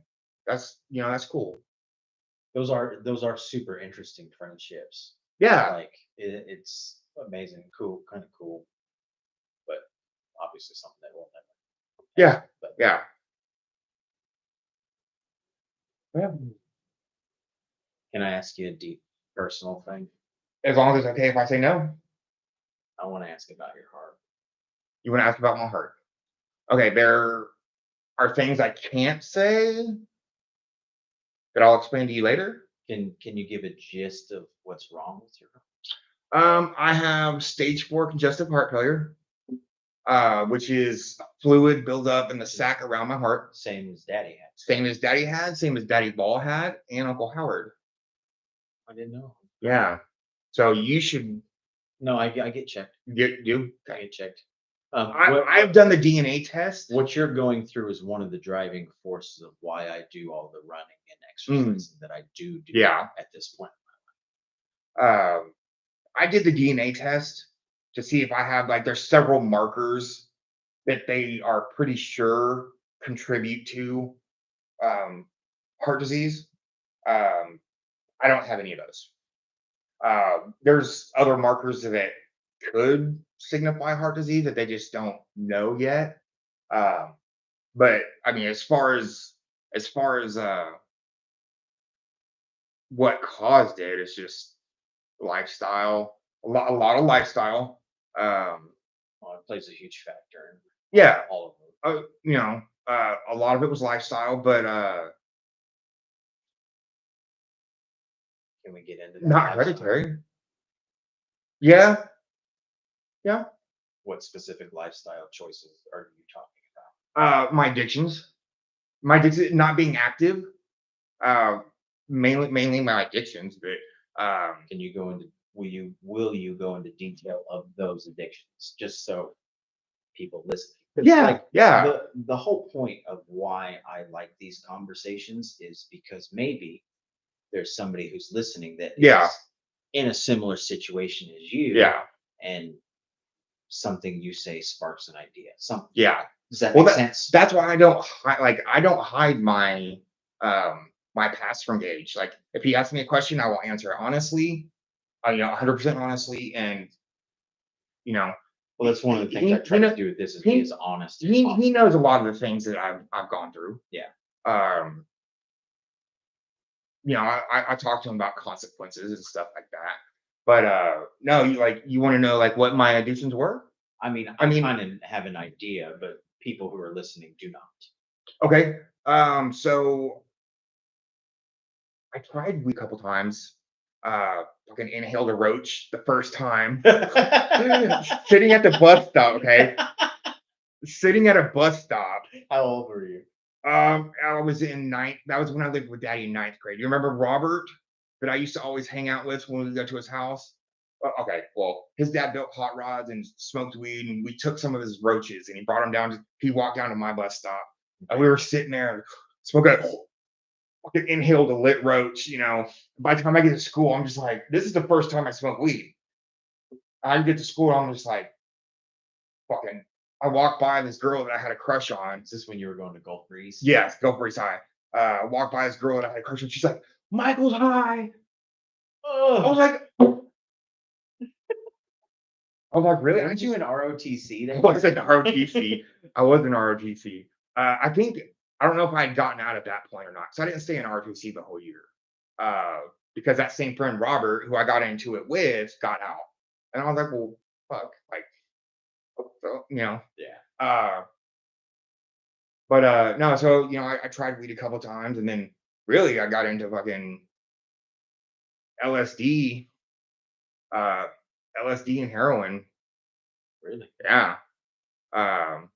that's cool. Those are super interesting friendships. Yeah. Like it's amazing, cool, kind of cool, but obviously something that will never. Yeah. But Yeah. Can I ask you a deep personal thing? As long as it's okay if I say no. I want to ask about your heart. You want to ask about my heart? Okay, there are things I can't say that I'll explain to you later. Can you give a gist of what's wrong with your heart? I have stage 4 congestive heart failure, which is fluid buildup in the sac around my heart. Same as Daddy had. Same as Daddy Ball had, and Uncle Howard. I didn't know. Yeah. So you should. No, I get checked. You? I get checked. I've done the DNA test. What you're going through is one of the driving forces of why I do all the running and exercising that I do yeah. at this point. I did the DNA test, to see if I have like there's several markers that they are pretty sure contribute to um, heart disease. Um, I don't have any of those. There's other markers that could signify heart disease that they just don't know yet. Um, but I mean, as far as what caused it, it's just lifestyle, a lot of lifestyle. Um, Well, it plays a huge factor in yeah, all of them. a lot of it was lifestyle, but Can we get into that not lifestyle? hereditary. Yeah, yeah. What specific lifestyle choices are you talking My addictions, not being active. Uh, mainly my addictions, but Can you go into will you go into detail of those addictions just so people listen? 'Cause, yeah, like, yeah, the whole point of why I like these conversations is because maybe there's somebody who's listening that yeah, is in a similar situation as you, yeah, and something you say sparks an idea. yeah. Does that Well, make sense? that's why I don't hide my past from Gage. Like, if he asks me a question, I will answer it honestly, 100% honestly, and you know, Well, that's one of the things I try to do with this is be as honest as he possible. knows a lot of the things that I've gone through. Yeah. Um, I talk to him about consequences and stuff like that. But no, you want to know like what my addictions were? I mean, I I mean, kind of have an idea, but people who are listening do not. okay. So I tried weed a couple times. Fucking inhaled a roach the first time. Sitting at the bus stop, okay? Sitting at a bus stop. How old were you? I was in ninth. That was when I lived with Daddy in ninth grade. You remember Robert that I used to always hang out with when we go to his house? Okay, well, his dad built hot rods and smoked weed, and we took some of his roaches, and he brought them down. He walked down to my bus stop, and we were sitting there smoking. Fucking inhaled a lit roach. By the time I get to school, I'm just like, this is the first time I smoke weed. I get to school, I'm just like, fucking. I walked by this girl that I had a crush on. Is this when you were going to Gulf Breeze? Yes, Gulf Breeze High. Walked by this girl that I had a crush on. She's like, Michael's high. I was like, really? Weren't you in ROTC? I was in ROTC. I was in ROTC. I don't know if I had gotten out at that point or not. So I didn't stay in ROTC the whole year. Because that same friend Robert, who I got into it with, got out. And I was like, well, fuck. Like, so, Yeah. But no, so I tried weed a couple times, and then really I got into fucking LSD, LSD and heroin. Really? Yeah. Um,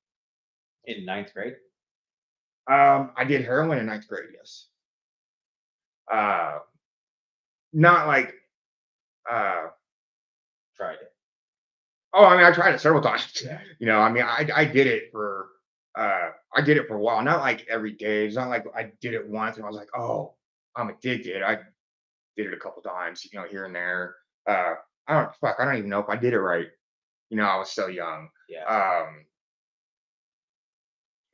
In ninth grade? I did heroin in ninth grade, yes. Not like Tried it. oh, I mean, I tried it several times. Yeah. I mean, I did it for a while, not like every day. It's not like I did it once and I was like, oh, I'm addicted. I did it a couple times, here and there. I don't even know if I did it right. I was so young. Yeah.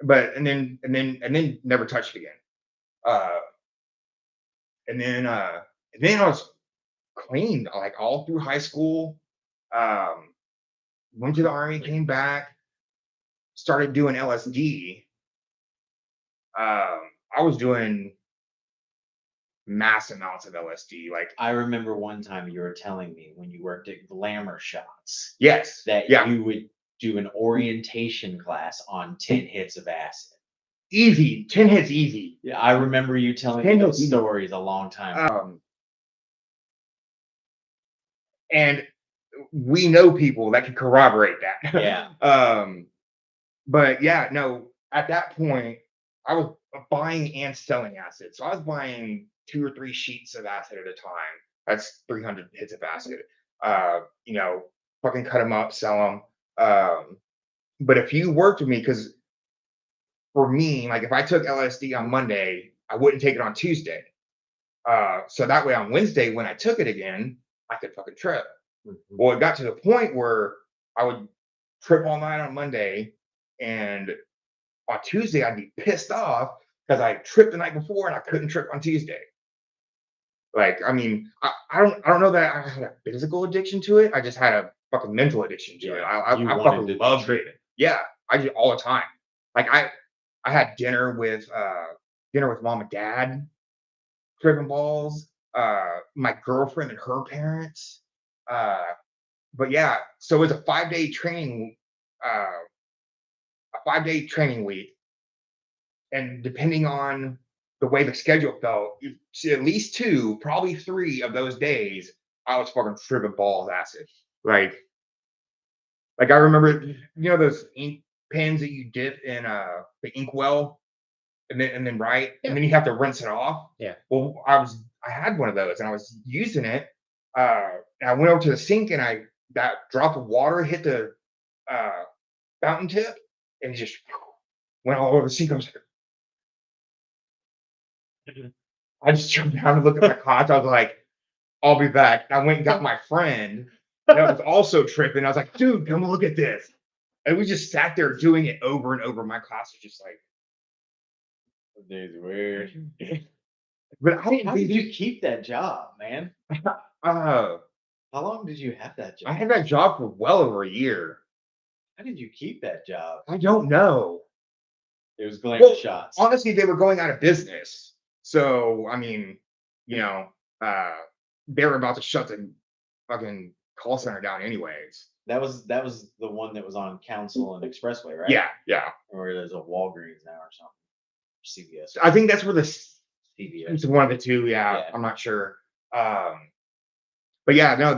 But and then never touched it again. Uh, and then I was clean like all through high school. Um, Went to the army, came back, started doing LSD. I was doing mass amounts of LSD. Like, I remember one time you were telling me when you worked at Glamour Shots yes, that yeah, you would do an orientation class on 10 hits of acid. easy, 10 hits, easy. Yeah, I remember you telling me 10 those hits, easy. stories a long time ago. And we know people that can corroborate that. Yeah. But yeah, no, at that point, I was buying and selling acid. So I was buying 2 or 3 sheets of acid at a time. That's 300 hits of acid. Fucking cut them up, sell them. But if you worked with me, because for me, like if I took LSD on Monday, I wouldn't take it on Tuesday. So that way on Wednesday, when I took it again, I could fucking trip. Mhm. Well, it got to the point where I would trip all night on Monday, and on Tuesday I'd be pissed off because I tripped the night before and I couldn't trip on Tuesday. Like, I mean, I don't know that I had a physical addiction to it. I just had a fucking mental addiction to it. I fucking love it. Yeah, I do all the time. Like I had dinner with mom and dad, tripping balls. My girlfriend and her parents. Uh, but yeah, so it was uh, a 5 day training week, and depending on the way the schedule fell, at least two, probably three of those days, I was fucking tripping balls acid. Like, I remember, those ink pens that you dip in the inkwell, and then and then you have to rinse it off. Yeah. Well, I had one of those and I was using it. And I went over to the sink and that drop of water hit the uh, fountain tip and it just went all over the sink. I just jumped down and looked at my clock. I was like, I'll be back. And I went and got my friend that was also tripping. I was like, dude, come look at this. And we just sat there doing it over and over. My class was just like, this is weird. But How did you keep that job, man? How long did you have that job? I had that job for well over a year. How did you keep that job? I don't know. It was glamour shots. Honestly, they were going out of business. So, I mean, they were about to shut the fucking call center down anyways. That was the one that was on Council and Expressway, right? Yeah. Or there's a Walgreens now or something. CVS. I think that's where the CVS. It's one of the two. Yeah. I'm not sure. But yeah, no,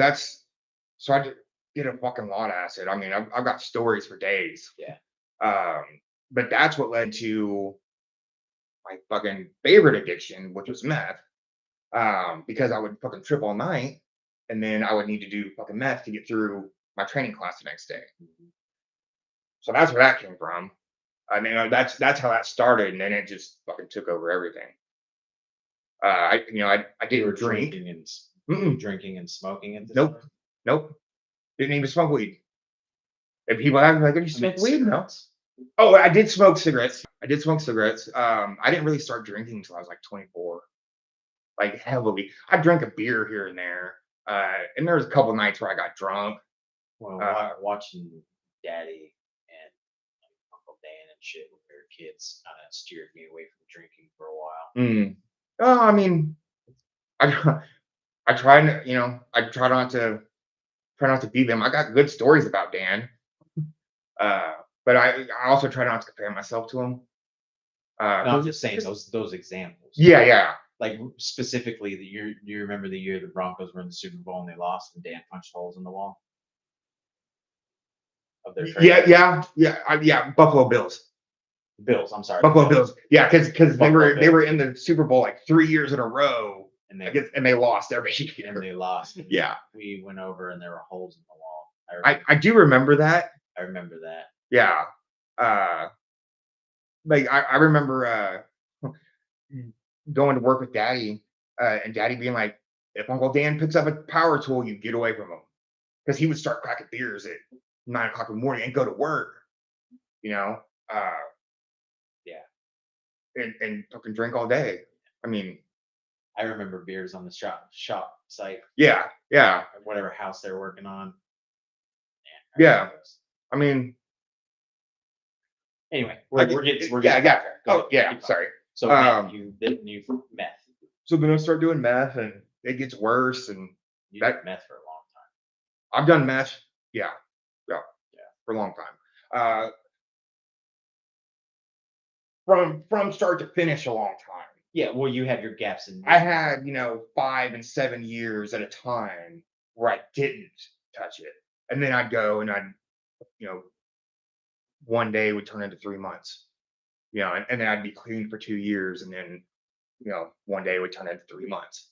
so I did a fucking lot of acid. I mean, I've got stories for days. Yeah. But that's what led to my fucking favorite addiction, which was meth. Because I would fucking trip all night, and then I would need to do fucking meth to get through my training class the next day. So that's where that came from. I mean, that's how that started, and then it just fucking took over everything. I didn't drink. Drinking and smoking at this Nope. time? Nope. Didn't even smoke weed. If people ask me like, "Did you smoke weed?" No. Oh, I did smoke cigarettes. I didn't really start drinking until I was like 24, like heavily. I drank a beer here and there, and there was a couple nights where I got drunk. Well, watching Daddy and Uncle Dan and shit with their kids kind of steered me away from drinking for a while. Oh, I mean, I try not to be them. I got good stories about Dan. But I also try not to compare myself to him. No, I'm just saying those examples. Yeah. Like specifically, you remember the year the Broncos were in the Super Bowl and they lost, and Dan punched holes in the wall of their trade? Yeah. Buffalo Bills. Bills. I'm sorry. Buffalo Bills. Yeah, because they were in the Super Bowl like 3 years in a row, and they lost every year. And they lost. Yeah. We went over and there were holes in the wall. I do remember that. I remember that. Yeah. Like I remember going to work with Daddy, and Daddy being like, if Uncle Dan picks up a power tool, you get away from him. Because he would start cracking beers at 9 o'clock in the morning and go to work. Yeah. And fucking drink all day. I mean, I remember beers on the shop site. Yeah. Whatever house they're working on. Yeah. I mean, anyway, we're getting Oh yeah, sorry. So you meth. So then I start doing meth, and it gets worse. And you did meth for a long time. I've done meth, yeah, for a long time. From start to finish, a long time. Yeah, well, you had your gaps in. I had 5 and 7 years at a time where I didn't touch it, and then I'd go and I'd one day would turn into 3 months, and then I'd be clean for 2 years, and then one day would turn into 3 months.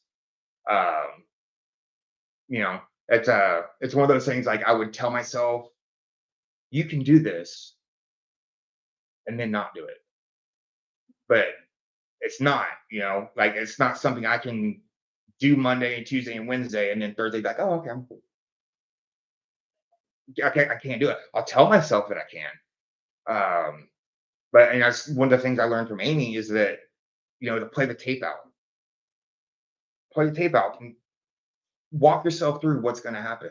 It's one of those things, like, I would tell myself, you can do this, and then not do it. But it's not, like, it's not something I can do Monday and Tuesday and Wednesday, and then Thursday, like, oh, okay, I'm cool. I can't do it. I'll tell myself that I can. But and that's one of the things I learned from Amy is that, to play the tape out. Play the tape out and walk yourself through what's gonna happen.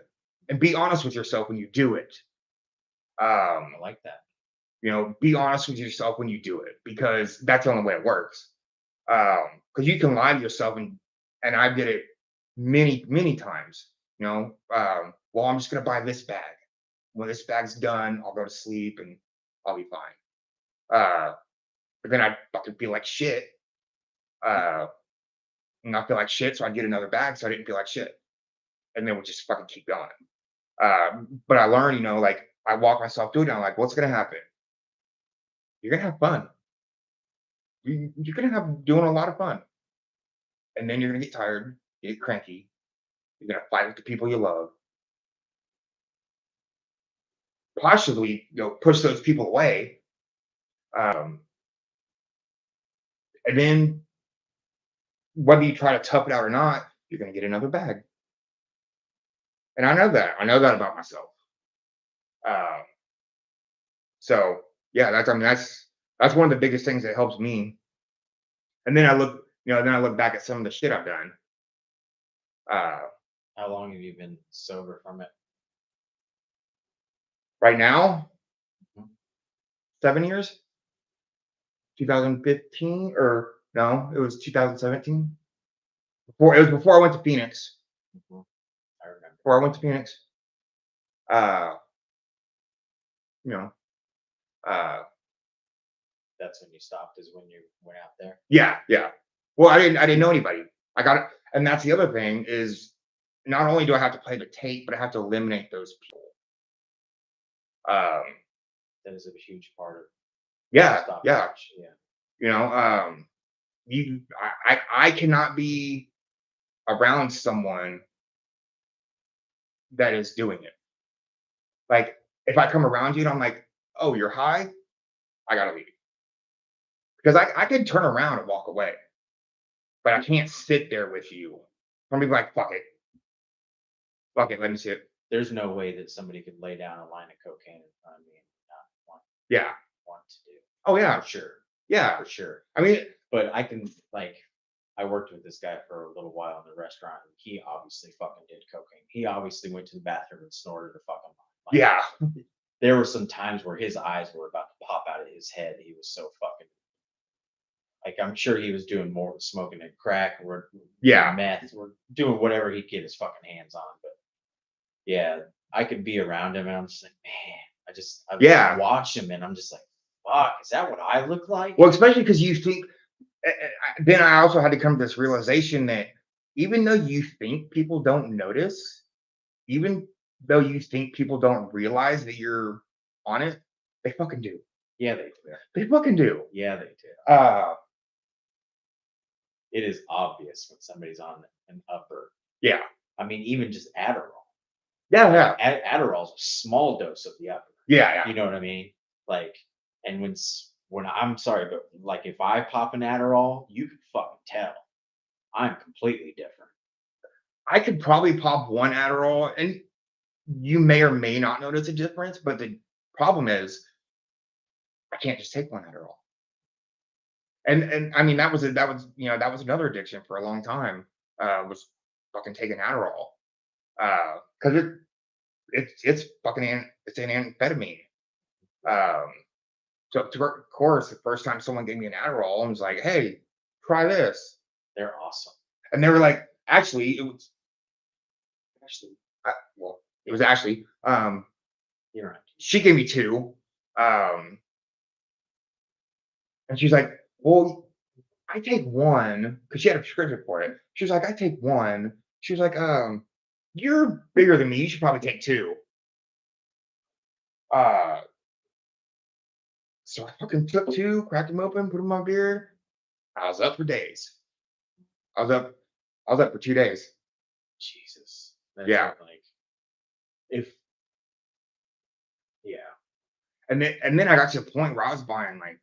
And be honest with yourself when you do it. I like that. Be honest with yourself when you do it because that's the only way it works. Because you can lie to yourself and I did it many, many times. Well, I'm just gonna buy this bag. When this bag's done, I'll go to sleep and I'll be fine. But then I'd fucking feel like shit. Uh, Not feel like shit, so I'd get another bag so I didn't feel like shit. And then we'll just fucking keep going. But I learned, like I walk myself through it. And I'm like, what's gonna happen? You're gonna have fun. You're gonna have doing a lot of fun, and then you're gonna get tired, get cranky. You're gonna fight with the people you love. Possibly, push those people away. Um, and then whether you try to tough it out or not, you're gonna get another bag. And I know that. I know that about myself. Um, so yeah, that's one of the biggest things that helps me. And then I look back at some of the shit I've done. Uh, How long have you been sober from it? right now, Mhm. 7 years. 2015 or no, it was 2017. Before I went to Phoenix. Mhm. I remember. Before I went to Phoenix. Uh, you know, uh, That's when you stopped, is when you went out there? yeah, yeah. Well, I didn't know anybody. I got it, and that's the other thing is not only do I have to play the tape, but I have to eliminate those people. Um, That is a huge part of yeah, stopping. yeah. Yeah. You know, I cannot be around someone that is doing it. Like if I come around you and I'm like, oh, you're high, I gotta leave. Because I could turn around and walk away, but I can't sit there with you. I'm gonna be like, fuck it, let me see it. There's no way that somebody could lay down a line of cocaine in front of me and not Yeah. want to do. Oh yeah. For sure. Yeah. For sure. I mean, But I can, like, I worked with this guy for a little while in the restaurant, and he obviously fucking did cocaine. He obviously went to the bathroom and snorted a fucking line. Like, yeah. there were some times where his eyes were about to pop out of his head. He was so fucking, like, I'm sure he was doing more smoking than crack or Yeah. meth or doing whatever he'd get his fucking hands on. But yeah, I could be around him and I'm just like, man, I Yeah. watch him and I'm just like, fuck, is that what I look like? Well, especially because you think. Then I also had to come to this realization that even though you think people don't notice, even though you think people don't realize that you're on it, they fucking do. Yeah, they do. They fucking do. Yeah, they do. Uh, It is obvious when somebody's on an upper. yeah. I mean, even just Adderall. Yeah, yeah. Adderall's a small dose of the upper. Yeah, yeah. You know what I mean? Like, and when I'm sorry, but like if I pop an Adderall, you can fucking tell. I'm completely different. I could probably pop one Adderall and you may or may not notice a difference, but the problem is I can't just take one Adderall. And I mean that was another addiction for a long time. Was fucking taking Adderall. Because it's fucking it's an amphetamine. Um, so of course, the first time someone gave me an Adderall and was like, "Hey, try this," They're awesome. and they were like, "Actually, it was Ashley. You're right. She gave me two, and she's like, "Well, I take one because she had a prescription for it." She was like, "I take one." She was like, "You're bigger than me. You should probably take two." Uh, so I fucking took two, cracked them open, put them in my beer. I was up for days. I was up. I was up for 2 days. Jesus. That's Yeah. like if yeah. And then I got to the point where I was buying like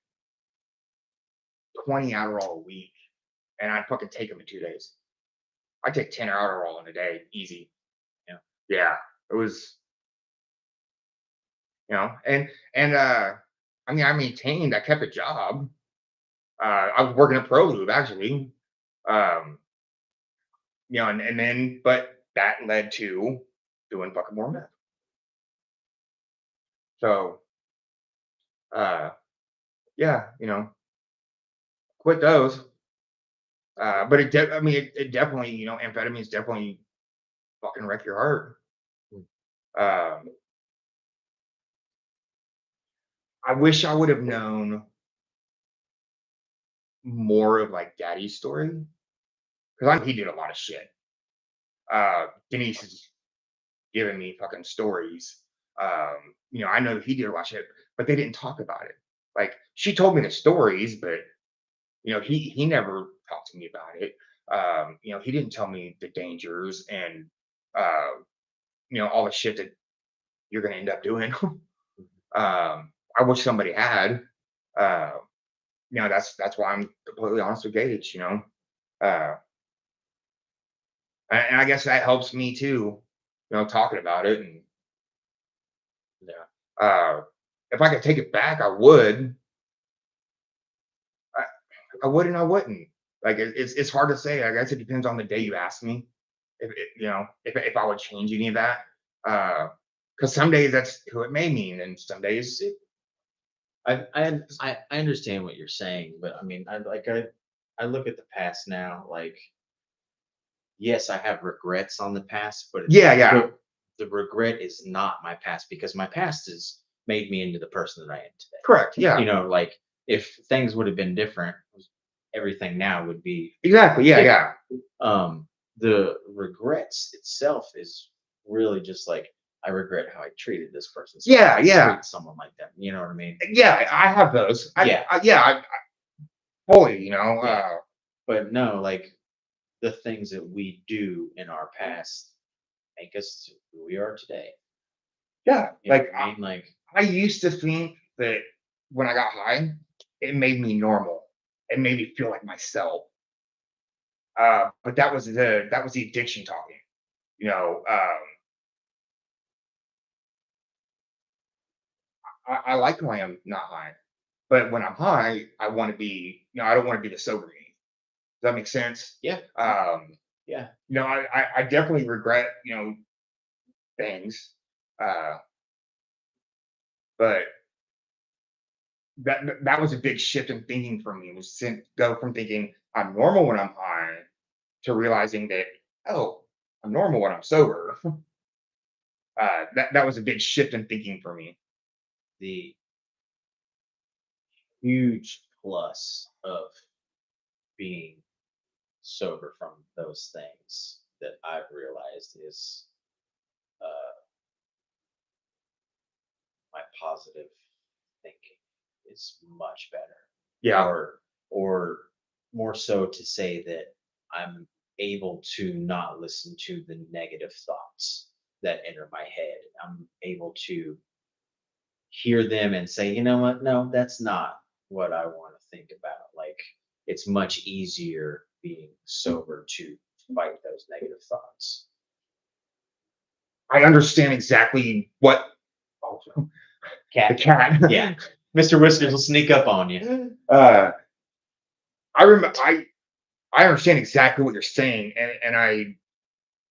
20 Adderall a week, and I'd fucking take them in 2 days. I take 10 Adderall in a day, easy. Yeah. Yeah, it was. and I mean, I kept a job. I was working at ProLube actually. Um, and then, but that led to doing fucking more meth. So, uh, yeah, quit those. But it definitely, amphetamines definitely fucking wreck your heart. Um, I wish I would have known more of like Daddy's story because he did a lot of shit. Denise is giving me fucking stories. I know he did a lot of shit, but they didn't talk about it. Like she told me the stories, but he never talked to me about it. He didn't tell me the dangers and uh, all the shit that you're gonna end up doing. I wish somebody had. Uh, that's why I'm completely honest with Gage. Uh, and I guess that helps me too. Talking about it and yeah. If I could take it back, I would. I, I would and I wouldn't. Like it's hard to say. I guess it depends on the day you ask me. If I would change any of that. Because some days that's who it may mean, and some days I understand what you're saying, but I mean, I look at the past now. Like, yes, I have regrets on the past, but yeah. The regret is not my past because my past has made me into the person that I am today. Correct. Yeah. Like if things would have been different, everything now would be exactly. Yeah. different. Yeah. The regrets itself is really just like I regret how I treated this person. So yeah. treat someone like that. You know what I mean? Yeah, I have those. Yeah. I fully. Yeah. But no, like the things that we do in our past make us who we are today. Yeah. You know what I mean? Like I used to think that when I got high, it made me normal. It made me feel like myself. But that was the addiction talking. I like who I am not high, but when I'm high, I want to be. I don't want to be the sober me. Does that make sense? yeah. Yeah. I definitely regret things, uh, but that was a big shift in thinking for me. Was to go from thinking I'm normal when I'm high to realizing that oh, I'm normal when I'm sober. That was a big shift in thinking for me. The huge plus of being sober from those things that I've realized is my positive thinking is much better. Yeah. Or more so to say that I'm able to not listen to the negative thoughts that enter my head. I'm able to hear them and say, you know what? No, that's not what I want to think about. Like it's much easier being sober to fight those negative thoughts. I understand exactly what. Oh, Cat. the cat. Yeah. Mr. Whiskers will sneak up on you. I remember. I understand exactly what you're saying, and I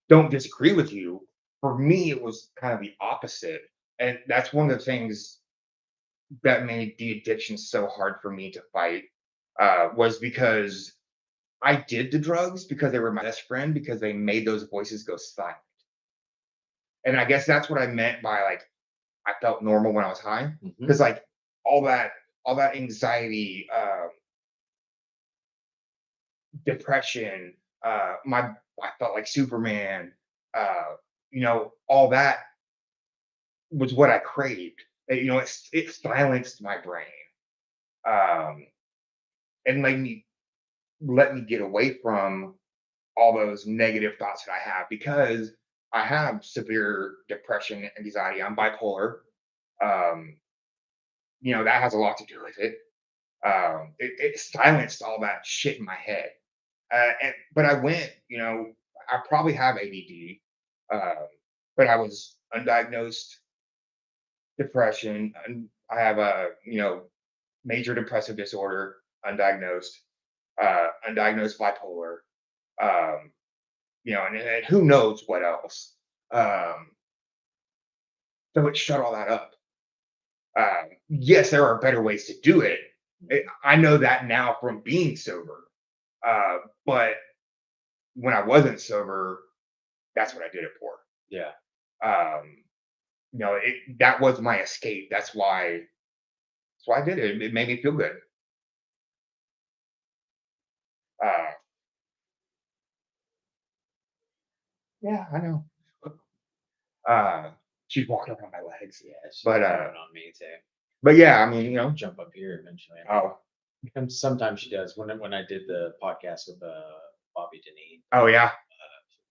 don't disagree with you. For me, it was kind of the opposite, and that's one of the things that made the addiction so hard for me to fight. Was because I did the drugs because they were my best friend because they made those voices go silent, and I guess that's what I meant by like I felt normal when I was high because like all that anxiety, depression, I felt like Superman, all that was what I craved. It silenced my brain, um, and let me get away from all those negative thoughts that I have because I have severe depression and anxiety. I'm bipolar. Um, that has a lot to do with it. It silenced all that shit in my head. But I went, I probably have ADD, but I was undiagnosed depression, and I have a major depressive disorder, undiagnosed, undiagnosed bipolar, and who knows what else. Um, so it shut all that up. Yes, there are better ways to do it. I know that now from being sober. But when I wasn't sober, that's what I did it for. Yeah. That was my escape. That's why I did it. It made me feel good. Uh, yeah, I know. She's walking around my legs. Yeah, she's But on me too. But yeah, I mean, Jump up here eventually. Oh, And sometimes she does. When I did the podcast with Bobby Deneen, oh yeah,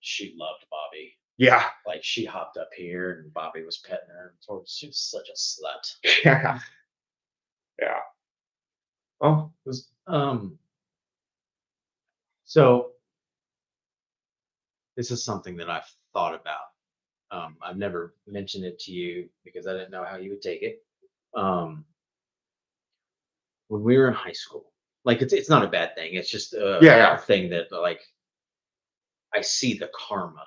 she loved Bobby. yeah, Like she hopped up here and Bobby was petting her. So she was such a slut. yeah, yeah. Oh, so this is something that I've thought about. I've never mentioned it to you because I didn't know how you would take it. When we were in high school, like it's not a bad thing. It's just a thing that like I see the karma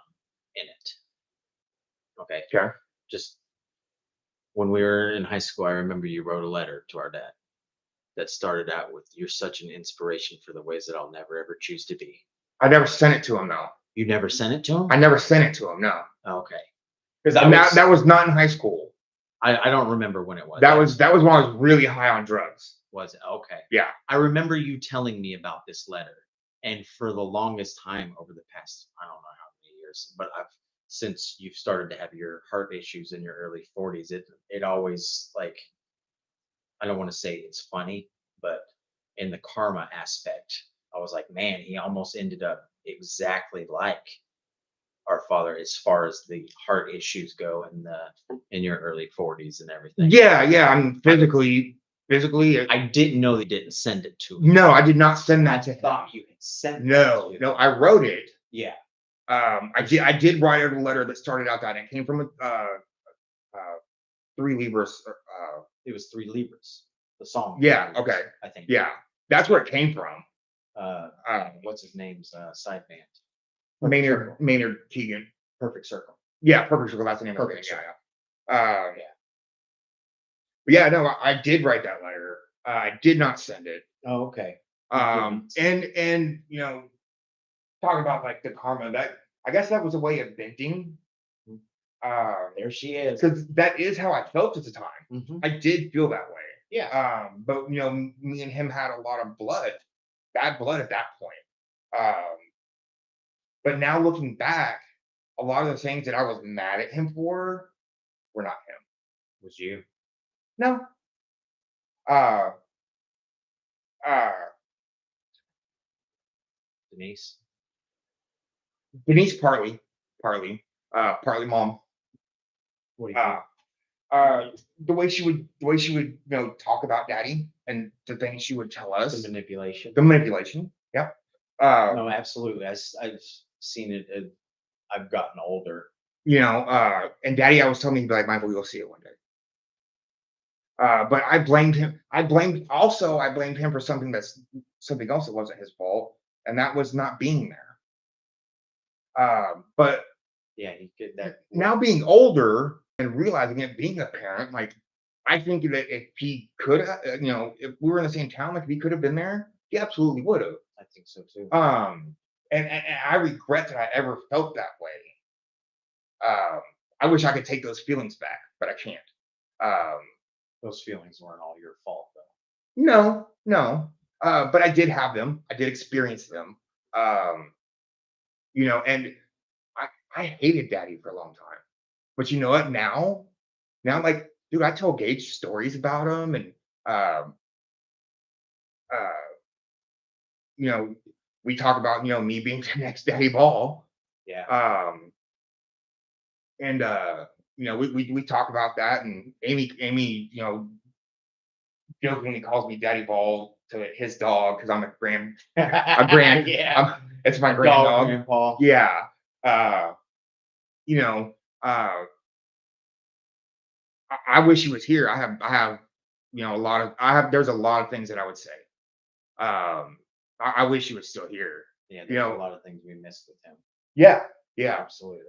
in it. Okay. okay. Just when we were in high school, I remember you wrote a letter to our dad that started out with, "You're such an inspiration for the ways that I'll never ever choose to be." I never sent it to him though. You never sent it to him? I never sent it to him. No. Okay. Because that was not in high school. I don't remember when it was. That was when I was really high on drugs. Was it? Okay. Yeah. I remember you telling me about this letter. And for the longest time over the past, I don't know how many years, but since you've started to have your heart issues in your early 40s, it always like, I don't want to say it's funny, but in the karma aspect, I was like, man, he almost ended up exactly like our father as far as the heart issues go in your early 40s and everything. Yeah, yeah. I'm physically. I didn't know they didn't send it to him. No, I did not send that to him. Thought you had sent No, I wrote it. Yeah. I did write out a letter that started out that it came from 3 Libras. It was 3 Libras. The song. Yeah. Libras, Okay. I think. Yeah, that's where it came from. What's his name's side band? Maynard Keegan. Perfect Circle. Yeah, Perfect Circle. That's the name of it. Yeah. But yeah, no, I did write that letter. I did not send it. Oh, okay. And talk about like the karma. That I guess that was a way of venting. There she is. Because that is how I felt at the time. Mm-hmm. I did feel that way. Yeah. But me and him had a lot of bad blood at that point. But now looking back, a lot of the things that I was mad at him for were not him. Was you? No. Denise partly mom. What do you think? The way she would talk about daddy and the things she would tell us. The manipulation. Yep. No, absolutely. I've seen it. I've gotten older. And daddy always told me, like, Michael, you'll see it one day. But I blamed him. I blamed him for something else that wasn't his fault, and that was not being there. But yeah, he did that. Now being older and realizing it, being a parent, like I think that if he could, if we were in the same town, like if he could have been there, he absolutely would have. I think so too. And I regret that I ever felt that way. I wish I could take those feelings back, but I can't. Those feelings weren't all your fault, though. No. But I did have them. I did experience them. And I hated daddy for a long time. But you know what? Now I'm like, dude, I tell Gage stories about him, and we talk about me being the next Daddy Ball. Yeah. And we talk about that, and Amy, jokingly calls me Daddy Ball to his dog because I'm a grand. Yeah. It's my grand dog. Grandpa. Yeah. I wish he was here. I have, there's a lot of things that I would say. I wish he was still here. Yeah, there's a lot of things we missed with him. Yeah, yeah, absolutely.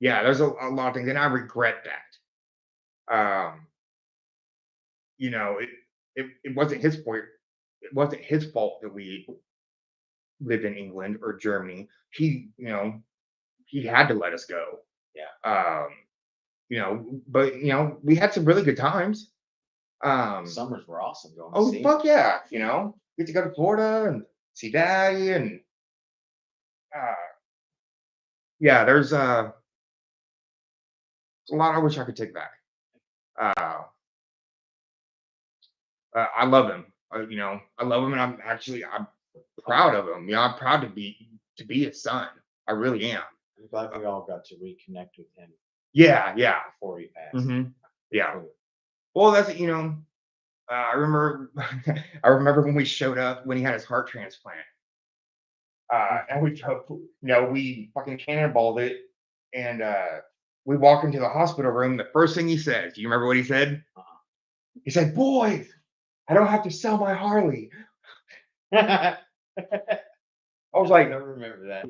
Yeah, there's a lot of things, and I regret that. It wasn't his fault. It wasn't his fault that we lived in England or Germany. He had to let us go. Yeah. But we had some really good times. Summers were awesome going to see. Fuck yeah, get to go to Florida and see Daddy and yeah, there's a lot I wish I could take back. I love him. I love him, and I'm proud of him. I'm proud to be his son. I really am. I'm glad we all got to reconnect with him. Yeah. Before he passed. Mm-hmm. Yeah. Well, that's I remember. I remember when we showed up when he had his heart transplant. And we fucking cannonballed it, and we walk into the hospital room. The first thing he said, do you remember what he said? He said, "Boys, I don't have to sell my Harley." I was like, I don't remember that.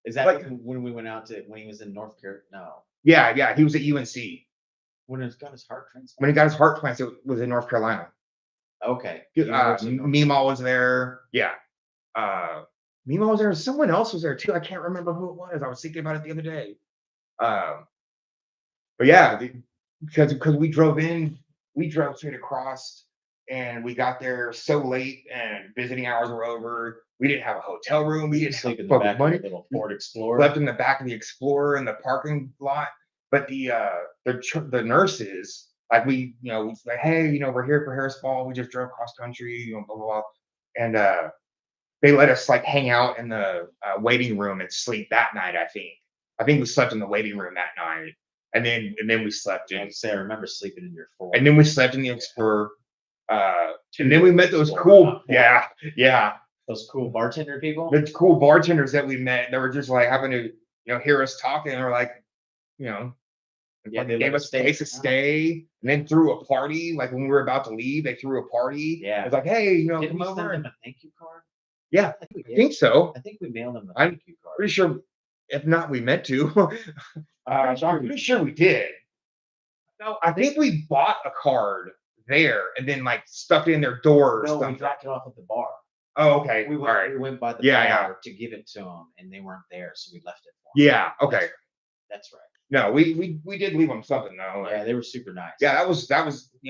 Is that like when we went out when he was in North Carolina? No. Yeah, he was at UNC. When he got his heart transplant? When he got his heart transplant, it was in North Carolina. Okay. Mima was there. Yeah. Mima was there. Someone else was there too. I can't remember who it was. I was thinking about it the other day. But yeah, because we drove straight across, and we got there so late, and visiting hours were over. We didn't have a hotel room. We didn't sleep in the back of the little Ford Explorer. Slept in the back of the Explorer in the parking lot. But the nurses, like we like, hey, we're here for Harris Ball. We just drove cross country, blah blah blah, and they let us like hang out in the waiting room and sleep that night. I think we slept in the waiting room that night, and then we slept in. I remember sleeping in your Ford. And then we slept in the Explorer. And then we met those cool, those cool bartender people. The cool bartenders that we met. They were just like having to hear us talking, and they're like, they gave us a place to stay, and then threw a party. Like when we were about to leave, they threw a party. Yeah, it's like, hey, Didn't come we over. Send them a thank you card? Yeah, I think so. I think we mailed them a thank you card. Pretty sure. If not, we meant to. I'm pretty sure we did. No, I think we bought a card there and then like stuck it in their door. No, we dropped it off at the bar. Oh, okay. We went by the bar to give it to them, and they weren't there, so we left it for them. Yeah. Okay. That's right. No, we did leave them something though. Yeah, they were super nice. Yeah, that was I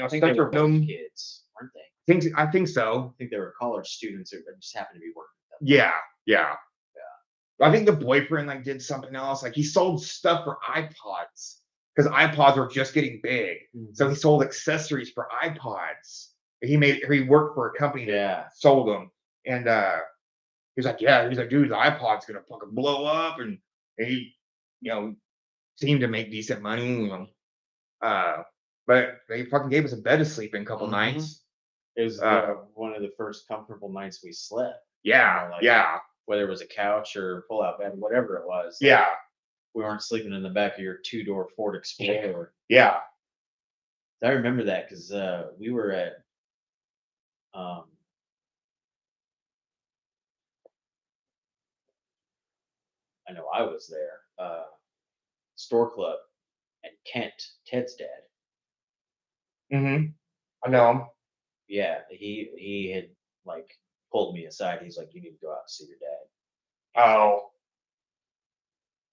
think they were kids, weren't they? I think so. I think they were college students who just happened to be working with them. Yeah. I think the boyfriend like did something else. Like he sold stuff for iPods because iPods were just getting big. Mm-hmm. So he sold accessories for iPods. He worked for a company that sold them. And he's like, dude, the iPod's gonna fucking blow up. And he, seemed to make decent money, but they fucking gave us a bed to sleep in a couple nights. It was one of the first comfortable nights we slept. Yeah. Whether it was a couch or pull-out bed, whatever it was. Yeah. We weren't sleeping in the back of your 2-door Ford Explorer. Yeah. I remember that because we were at I know I was there. Store Club and Kent, Ted's dad. Mm-hmm. I know him. Yeah, he had like pulled me aside. He's like, "You need to go out and see your dad." Oh.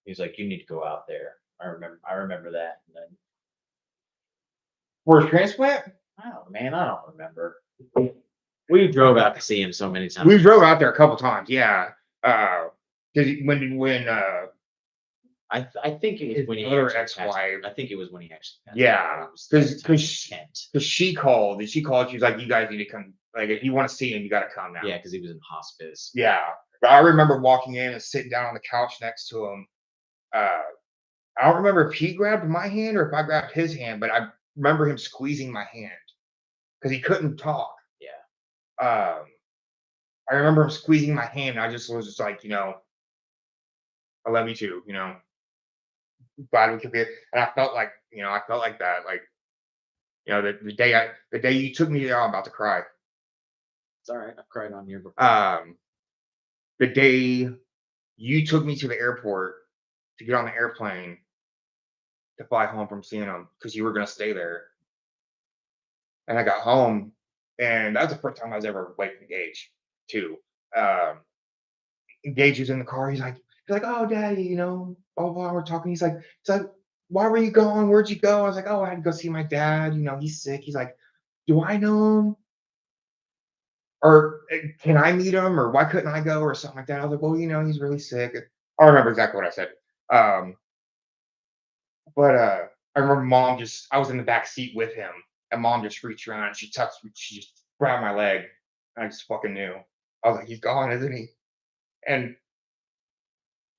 He's like, "You need to go out there." I remember that. And then for a transplant? I don't remember. We drove out to see him so many times. We drove out there a couple times. Yeah. Because when I think it was when he ex-wife. I think it was when he actually passed. Yeah, because she called and she called. She was like, "You guys need to come. Like, if you want to see him, you got to come now." Yeah, because he was in hospice. Yeah, but I remember walking in and sitting down on the couch next to him. I don't remember if he grabbed my hand or if I grabbed his hand, but I remember him squeezing my hand because he couldn't talk. Yeah. I remember him squeezing my hand. And I just was just like, I love you too. glad we could be. And I felt like, I felt like that. Like, the day you took me there, I'm about to cry. It's all right. I've cried on here before. The day you took me to the airport to get on the airplane to fly home from seeing them because you were gonna stay there. And I got home, and that was the first time I was ever away from Gage, too. Um, Gage was in the car. He's like, "Oh, Daddy, blah blah." We're talking. He's like, "Why were you gone? Where'd you go?" I was like, "Oh, I had to go see my dad. He's sick." He's like, "Do I know him? Or can I meet him? Or why couldn't I go? Or something like that." I was like, "Well, he's really sick." I remember exactly what I said. Um, but I remember I was in the back seat with him, and Mom just reached around and she touched me. She just grabbed my leg, and I just fucking knew. I was like, "He's gone, isn't he?" And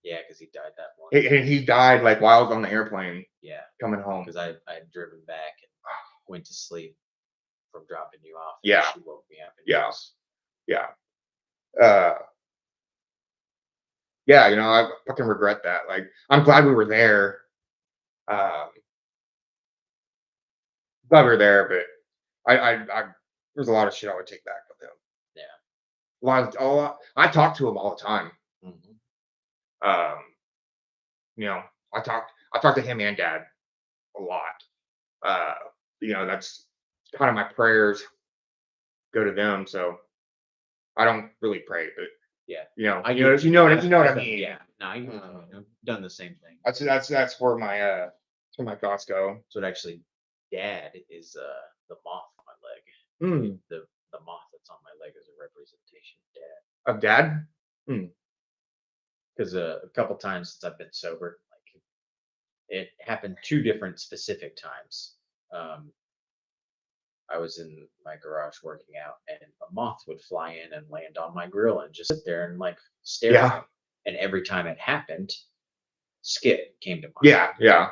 Yeah, because he died that morning. he died like while I was on the airplane Yeah, coming home. because I had driven back and went to sleep from dropping you off. Yeah. She woke me up. And Yeah. Yeah. Yeah, I fucking regret that. Like, I'm glad we were there. Um, Glad we were there, but there's a lot of shit I would take back with him. Yeah. I talk to him all the time. Mm-hmm. I talk to him and Dad a lot. That's kind of my prayers go to them. So I don't really pray, but yeah, you know what I mean. Yeah, no, I've done the same thing. That's where my thoughts go. So it actually, Dad is the moth on my leg. The moth that's on my leg is a representation of Dad. Of Dad? Because a couple times since I've been sober, like it happened 2 different specific times. I was in my garage working out, and a moth would fly in and land on my grill and just sit there and like stare at me. And every time it happened, Skip came to mind. Yeah.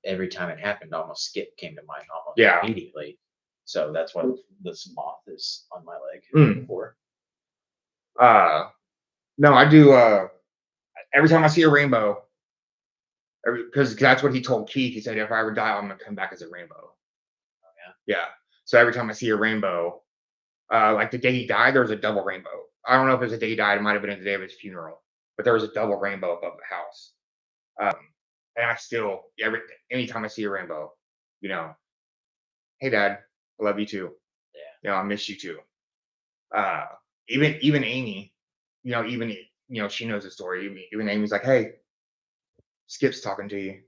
Every time it happened, almost Skip came to mind almost Yeah. immediately. So that's what this moth is on my leg for. No, I do. Every time I see a rainbow, because that's what he told Keith. He said, "If I ever die, I'm gonna come back as a rainbow." Yeah. So every time I see a rainbow, like the day he died, there was a double rainbow. I don't know if it was the day he died. It might have been the day of his funeral, but there was a double rainbow above the house. And I still, anytime I see a rainbow, hey Dad, I love you too. Yeah. I miss you too. Even Amy, she knows the story. Even Amy's like, "Hey, Skip's talking to you."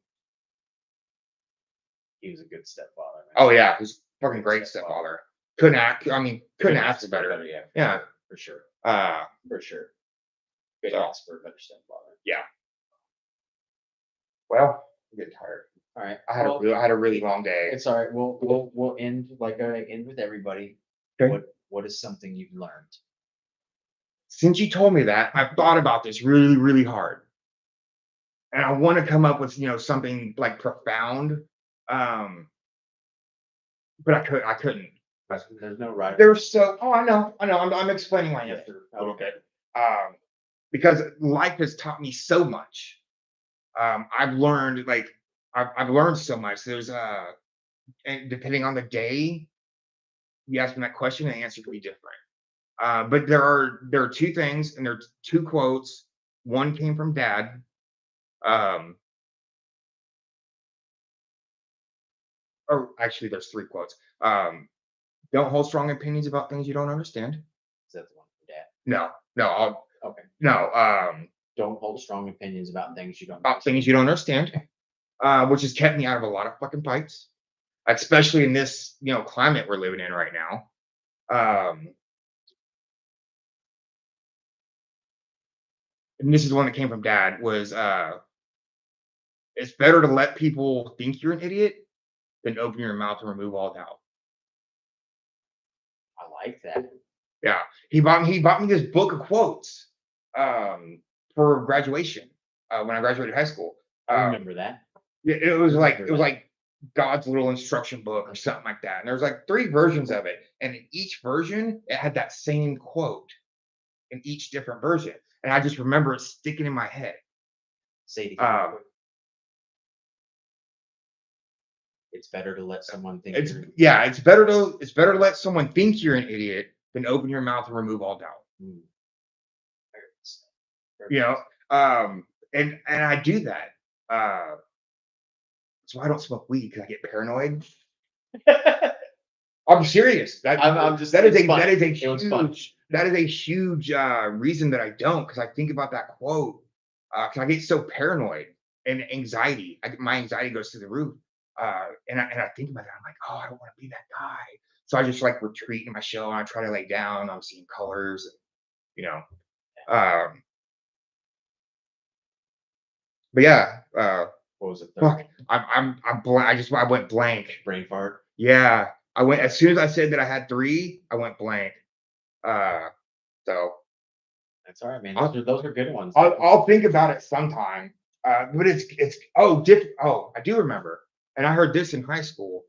He was a good stepfather. Man. Oh yeah, he's fucking great stepfather. Couldn't ask for better. Yeah, for sure. For sure. Could ask for a better stepfather. Yeah. Well, I'm getting tired. All right. I had a really long day. It's all right. We'll end like I end with everybody. Okay. What is something you've learned? Since you told me that, I've thought about this really, really hard. And I want to come up with, something like profound. But I couldn't. There's no right. I know. I'm explaining my answer a little bit. Because life has taught me so much. I've learned so much. There's and depending on the day you ask me that question, the answer could be different. But there are 2 things, and there's 2 quotes. One came from Dad. Or actually, there's 3 quotes. Don't hold strong opinions about things you don't understand. Is that the one from Dad? No. Okay. No. Don't hold strong opinions about things you don't understand. Which has kept me out of a lot of fucking fights, especially in this climate we're living in right now. And this is one that came from Dad. Was it's better to let people think you're an idiot than open your mouth and remove all doubt. I like that. Yeah, he bought me this book of quotes for graduation when I graduated high school. I remember that. It was like God's little instruction book or something like that. And there was like 3 versions of it, and in each version it had that same quote in each different version, and I just remember it sticking in my head. Say it again. It's better to let someone think. It's better to let someone think you're an idiot than open your mouth and remove all doubt. Mm. You know, and I do that. That's why I don't smoke weed, because I get paranoid. I'm serious. I'm just. That is a huge reason that I don't, because I think about that quote. Because I get so paranoid and anxiety. My anxiety goes through the roof. And I think about it. I'm like, oh, I don't want to be that guy. So I just like retreat in my shell and I try to lay down. I'm seeing colors, and, you know. But yeah. What was it? Fuck. I went blank. Brain fart. Yeah. I went as soon as I said that I had 3. I went blank. So that's all right, man. Those are good ones. I'll think about it sometime. But it's different. Oh, I do remember, and I heard this in high school.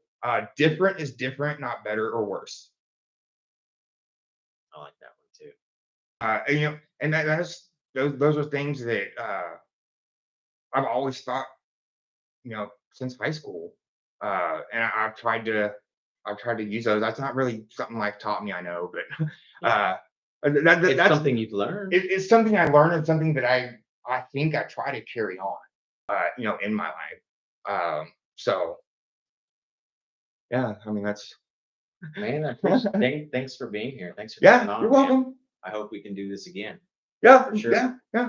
Different is different, not better or worse. I like that one too. And, you know, and that's those are things that I've always thought, you know, since high school. And I've tried to use those. That's not really something life taught me, I know, but that's something you've learned. It's something I learned, and something that I think I try to carry on, you know, in my life. So yeah, I mean, that's man. Thanks for being here. Thanks for yeah, coming on. you're welcome. Man. I hope we can do this again. Yeah, for sure. Yeah.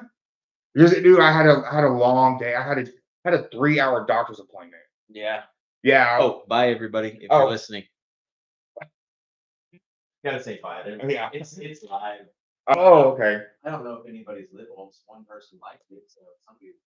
Dude, I had a long day. I had a 3-hour doctor's appointment. Yeah. Oh, bye everybody. If you're listening. Gotta say bye. Yeah. It's live. Oh, okay. I don't know if anybody's listened. One person liked it, so some people.